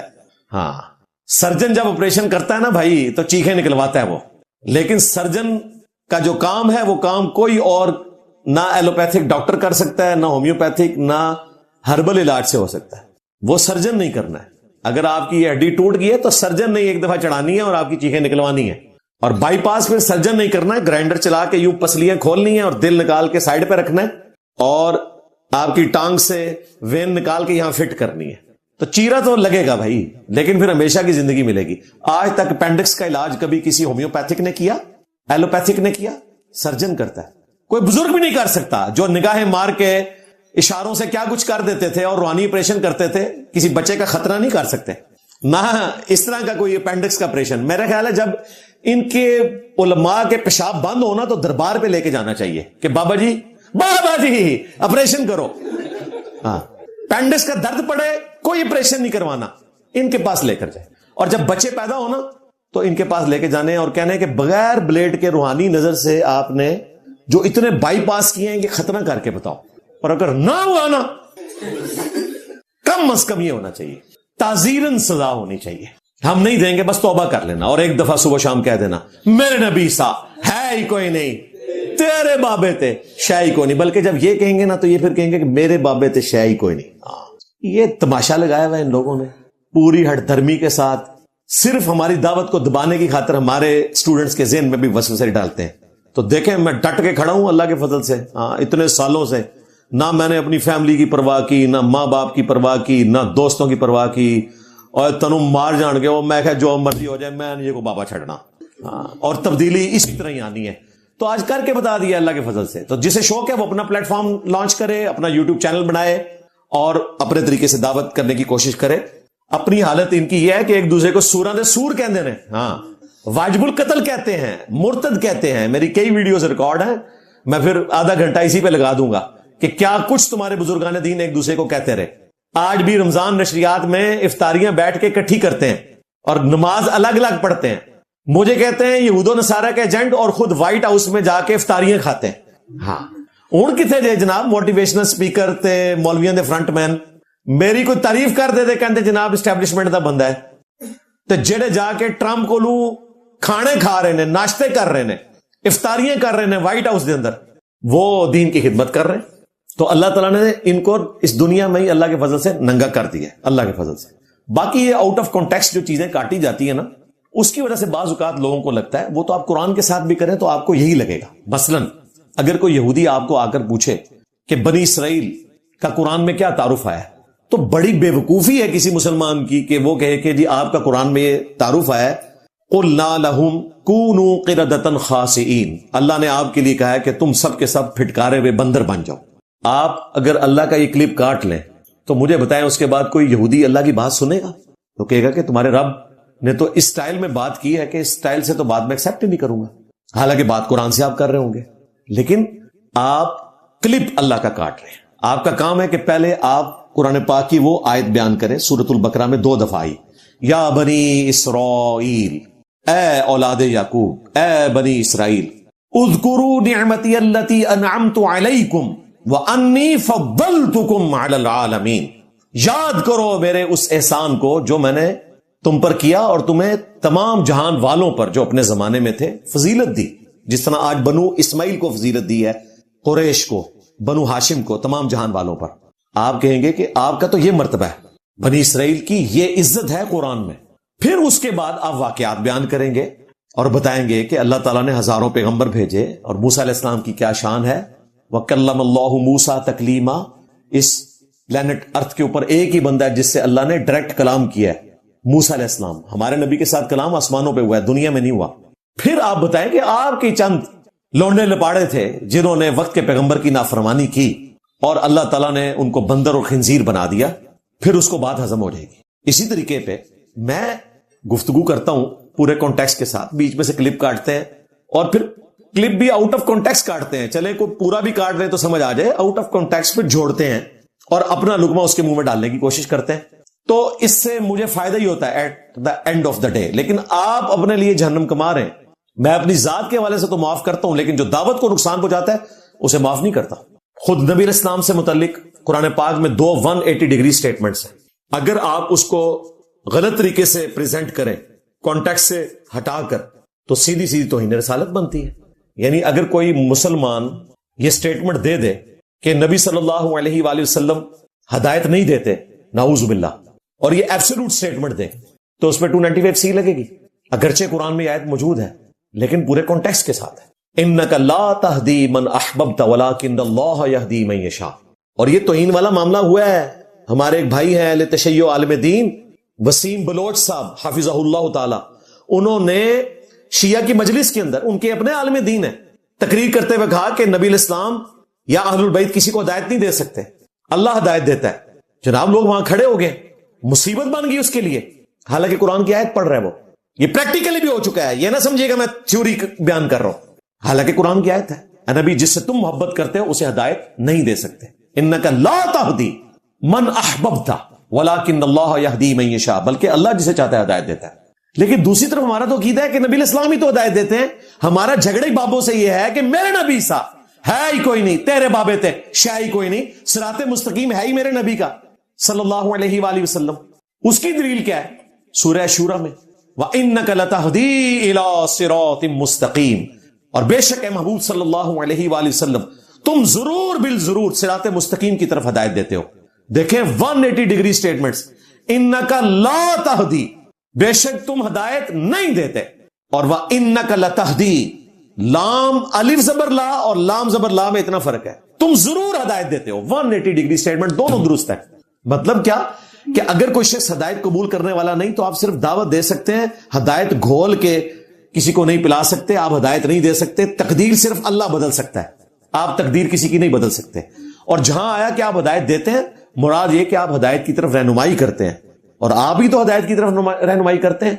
سرجن جب آپریشن کرتا ہے نا بھائی تو چیخیں نکلواتا ہے وہ، لیکن سرجن کا جو کام ہے وہ کام کوئی اور نہ ایلوپیتھک ڈاکٹر کر سکتا ہے، نہ ہومیوپیتھک، نہ ہربل علاج سے ہو سکتا ہے. وہ سرجن نہیں کرنا ہے. اگر آپ کی یہ ہڈی ٹوٹ گئی ہے تو سرجن نے ایک دفعہ چڑھانی ہے اور آپ کی چیخیں نکلوانی ہے. اور بائی پاس پھر سرجن نہیں کرنا ہے، گرائنڈر چلا کے یوں پسلیاں کھولنی ہیں اور دل نکال کے سائڈ پہ رکھنا ہے اور آپ کی ٹانگ سے وین نکال کے یہاں فٹ کرنی ہے. تو چیرا تو لگے گا بھائی، لیکن پھر ہمیشہ کی زندگی ملے گی. آج تک اپینڈکس کا علاج کبھی کسی ہومیوپیتھک نے کیا، ایلوپیتھک نے کیا؟ سرجن کرتا ہے. کوئی بزرگ بھی نہیں کر سکتا جو نگاہیں مار کے اشاروں سے کیا کچھ کر دیتے تھے اور روحانی آپریشن کرتے تھے. کسی بچے کا خطرہ نہیں کر سکتے، نہ اس طرح کا کوئی اپینڈکس کا آپریشن. میرا خیال ہے جب ان کے علماء کے پیشاب بند ہونا تو دربار پہ لے کے جانا چاہیے کہ بابا جی آپریشن کرو. اپینڈکس کا درد پڑے کوئی آپریشن نہیں کروانا، ان کے پاس لے کر جائے. اور جب بچے پیدا ہونا تو ان کے پاس لے کے جانے اور کہنے کہ بغیر بلیڈ کے روحانی نظر سے آپ نے جو اتنے بائی پاس کیے ہیں یہ ختم کر کے بتاؤ. اور اگر نہ ہوا نا، کم از کم یہ ہونا چاہیے، تعزیراً سزا ہونی چاہیے. ہم نہیں دیں گے، بس توبہ کر لینا اور ایک دفعہ صبح شام کہہ دینا میرے نبی سا ہے ہی کوئی نہیں، تیرے بابے تھے شے ہی کوئی نہیں. بلکہ جب یہ کہیں گے نا تو یہ پھر کہیں گے کہ میرے بابے تھے شے ہی کوئی نہیں. یہ تماشا لگایا ہوا ہے ان لوگوں نے پوری ہٹ دھرمی کے ساتھ، صرف ہماری دعوت کو دبانے کی خاطر ہمارے اسٹوڈنٹس کے ذہن میں بھی وسوسے ڈالتے ہیں. تو دیکھیں میں ڈٹ کے کھڑا ہوں اللہ کے فضل سے. اتنے سالوں سے نہ میں نے اپنی فیملی کی پرواہ کی، نہ ماں باپ کی پرواہ کی، نہ دوستوں کی پرواہ کی. اور تنم مار جان کے وہ میں کہ جو مرضی ہو جائے میں نہیں کو بابا چھڑنا. اور تبدیلی اسی طرح ہی آنی ہے. تو آج کر کے بتا دیا اللہ کے فضل سے. تو جسے شوق ہے وہ اپنا پلیٹ فارم لانچ کرے، اپنا یوٹیوب چینل بنائے اور اپنے طریقے سے دعوت کرنے کی کوشش کرے. اپنی حالت ان کی یہ ہے کہ ایک دوسرے کو سوراں دے سور کہندے ہیں، واجب القتل کہتے ہیں، مرتد کہتے ہیں. میری کئی ویڈیوز ریکارڈ ہیں، میں پھر آدھا گھنٹہ اسی پہ لگا دوں گا کہ کیا کچھ تمہارے بزرگان دین ایک دوسرے کو کہتے رہے. آج بھی رمضان نشریات میں افطاریاں بیٹھ کے اکٹھی کرتے ہیں اور نماز الگ الگ پڑھتے ہیں. مجھے کہتے ہیں یہود و نصارہ کے ایجنٹ اور خود وائٹ ہاؤس میں جا کے افطاریاں کھاتے ہیں. ہوں کتنے جے جناب موٹیویشنل سپیکر تے مولویاں دے فرنٹ مین میری کوئی تعریف کر دے کہتے جناب اسٹیبلشمنٹ دا بندہ ہے. تے جڑے جا کے ٹرمپ کولو کھانے کھا رہے ہیں، ناشتے کر رہے ہیں، افطاریاں کر رہے ہیں وائٹ ہاؤس دے اندر، وہ دین کی خدمت کر رہے ہیں. تو اللہ تعالیٰ نے ان کو اس دنیا میں ہی اللہ کے فضل سے ننگا کر دیا اللہ کے فضل سے. باقی یہ آؤٹ آف کانٹیکسٹ جو چیزیں کاٹی جاتی ہیں نا، اس کی وجہ سے بعض اوقات لوگوں کو لگتا ہے وہ تو آپ قرآن کے ساتھ بھی کریں تو آپ کو یہی لگے گا. مثلاً اگر کوئی یہودی آپ کو آ کر پوچھے کہ بنی اسرائیل کا قرآن میں کیا تعارف آیا ہے، تو بڑی بے وقوفی ہے کسی مسلمان کی کہ وہ کہے کہ جی آپ کا قرآن میں یہ تعارف آیا ہے قُلْنَا لَهُمْ كُونُوا قِرَدَةً خَاسِئِينَ. اللہ نے آپ کے لیے کہا ہے کہ تم سب کے سب پھٹکارے ہوئے بندر بن جاؤ. آپ اگر اللہ کا یہ کلپ کاٹ لیں تو مجھے بتائیں اس کے بعد کوئی یہودی اللہ کی بات سنے گا؟ تو کہے گا کہ تمہارے رب نے تو اس سٹائل میں بات کی ہے کہ اس سٹائل سے تو بعد میں ایکسیپٹ نہیں کروں گا. حالانکہ بات قرآن سے آپ کر رہے ہوں گے، لیکن آپ کلپ اللہ کا کاٹ رہے ہیں. آپ کا کام ہے کہ پہلے آپ قرآن پاک کی وہ آیت بیان کریں. سورۃ البقرہ میں 2 دفعہ آئی، یا بنی اسرائیل، اے اولاد یعقوب، اے بنی اسرائیل، اذکروا نعمتی التی انعمت علیکم وانی فضلتکم علی العالمین. یاد کرو میرے اس احسان کو جو میں نے تم پر کیا اور تمہیں تمام جہان والوں پر جو اپنے زمانے میں تھے فضیلت دی. جس طرح آج بنو اسماعیل کو فضیلت دی ہے، قریش کو، بنو ہاشم کو، تمام جہان والوں پر. آپ کہیں گے کہ آپ کا تو یہ مرتبہ ہے، بنی اسرائیل کی یہ عزت ہے قرآن میں. پھر اس کے بعد آپ واقعات بیان کریں گے اور بتائیں گے کہ اللہ تعالیٰ نے ہزاروں پیغمبر بھیجے اور موسیٰ علیہ السلام کی کیا شان ہے. وَكَلَّمَ اللَّهُ مُوسَىٰ تَكْلِيمًا. اس پلانٹ ارتھ کے اوپر ایک ہی بندہ ہے جس سے اللہ نے ڈائریکٹ کلام کیا ہے، موسیٰ علیہ السلام. ہمارے نبی کے ساتھ کلام آسمانوں پہ ہوا ہے، دنیا میں نہیں ہوا. پھر آپ بتائیں کہ آپ کے چند لونڈے لپاڑے تھے جنہوں نے وقت کے پیغمبر کی نافرمانی کی اور اللہ تعالیٰ نے ان کو بندر اور خنزیر بنا دیا، پھر اس کو بات ہضم ہو جائے گی۔ اسی طریقے پہ میں گفتگو کرتا ہوں پورے کانٹیکسٹ کے ساتھ، بیچ میں سے کلپ کاٹتے ہیں اور پھر کلپ بھی آؤٹ آف کانٹیکسٹ کاٹتے ہیں، چلے کوئی پورا بھی کاٹ رہے تو سمجھ آ جائے، آؤٹ آف کانٹیکسٹ پہ جوڑتے ہیں اور اپنا لقمہ اس کے منہ میں ڈالنے کی کوشش کرتے ہیں، تو اس سے مجھے فائدہ ہی ہوتا ہے at the end of the day. لیکن آپ اپنے لیے جہنم کما رہے ہیں۔ میں اپنی ذات کے حوالے سے تو معاف کرتا ہوں، لیکن جو دعوت کو نقصان پہنچاتا ہے اسے معاف نہیں کرتا۔ خود نبی علیہ السلام سے متعلق قرآن پاک میں 2 180 ڈگری سٹیٹمنٹس ہیں، اگر آپ اس کو غلط طریقے سے پریزنٹ کریں، کانٹیکسٹ سے ہٹا کر، تو سیدھی سیدھی توہین رسالت بنتی ہے۔ یعنی اگر کوئی مسلمان یہ سٹیٹمنٹ دے دے کہ نبی صلی اللہ علیہ وآلہ وسلم ہدایت نہیں دیتے، نعوذ باللہ، اور یہ ایبسولوٹ سٹیٹمنٹ دے، تو اس پہ 295 سی لگے گی، اگرچہ قرآن میں یہ آیت موجود ہے لیکن پورے کانٹیکسٹ کے ساتھ ہے۔ انک لا تہدی من احببت ولکن اللہ یہدی من یشاء۔ اور یہ توہین والا معاملہ ہوا ہے، ہمارے ایک بھائی ہیں اہل تشیع عالم دین وسیم بلوچ صاحب حفظہ اللہ تعالی، انہوں نے شیعہ کی مجلس کے اندر، ان کے اپنے عالم دین ہے، تقریر کرتے ہوئے کہا کہ نبی علیہ السلام یا اہل البیت کسی کو ہدایت نہیں دے سکتے، اللہ ہدایت دیتا ہے۔ جناب لوگ وہاں کھڑے ہو گئے، مصیبت بن گئی اس کے لیے، حالانکہ قرآن کی آیت پڑھ رہے ہیں وہ، یہ پریکٹیکلی بھی ہو چکا ہے، یہ نہ سمجھے گا میں تھیوری بیان کر رہا ہوں، حالانکہ قرآن کی آیت ہے، نبی جس سے تم محبت کرتے ہو اسے ہدایت نہیں دے سکتے۔ انک لا تہدی من احببت ولکن اللہ یہدی من یشاء، بلکہ اللہ جسے چاہتا ہے ہدایت دیتا ہے۔ لیکن دوسری طرف ہمارا تو عقیدہ ہے کہ نبی علیہ السلام ہی تو ہدایت دیتے ہیں۔ ہمارا جھگڑے ہی بابوں سے یہ ہے کہ میرے نبی سا ہے ہی کوئی نہیں، تیرے بابے تھے شاہ ہی کوئی نہیں، صراط مستقیم ہے ہی میرے نبی کا صلی اللہ علیہ وآلہ وسلم۔ اس کی دلیل کیا ہے؟ سورہ شورى میں وَإِنَّكَ لَتَهْدِي إِلَىٰ صِرَاطٍ مُسْتَقِيم، اور بے شک اے محبوب صلی اللہ علیہ وآلہ وسلم تم ضرور بالضرور صراط مستقیم کی طرف ہدایت دیتے ہو۔ دیکھیں 180 ڈگری سٹیٹمنٹس، اِنَّكَ لَا تَهْدِي، بے شک تم ہدایت نہیں دیتے، اور وَإِنَّكَ لَتَهْدِي، لام الف زبر لا اور لام زبر لا میں اتنا فرق ہے، تم ضرور ہدایت دیتے ہو۔ 180 ڈگری سٹیٹمنٹ دونوں درست ہے۔ مطلب کیا کہ اگر کوئی شخص ہدایت قبول کرنے والا نہیں تو آپ صرف دعوت دے سکتے ہیں، ہدایت گھول کے کسی کو نہیں پلا سکتے، آپ ہدایت نہیں دے سکتے، تقدیر صرف اللہ بدل سکتا ہے، آپ تقدیر کسی کی نہیں بدل سکتے۔ اور جہاں آیا کہ آپ ہدایت دیتے ہیں، مراد یہ کہ آپ ہدایت کی طرف رہنمائی کرتے ہیں، اور آپ ہی تو ہدایت کی طرف رہنمائی کرتے ہیں۔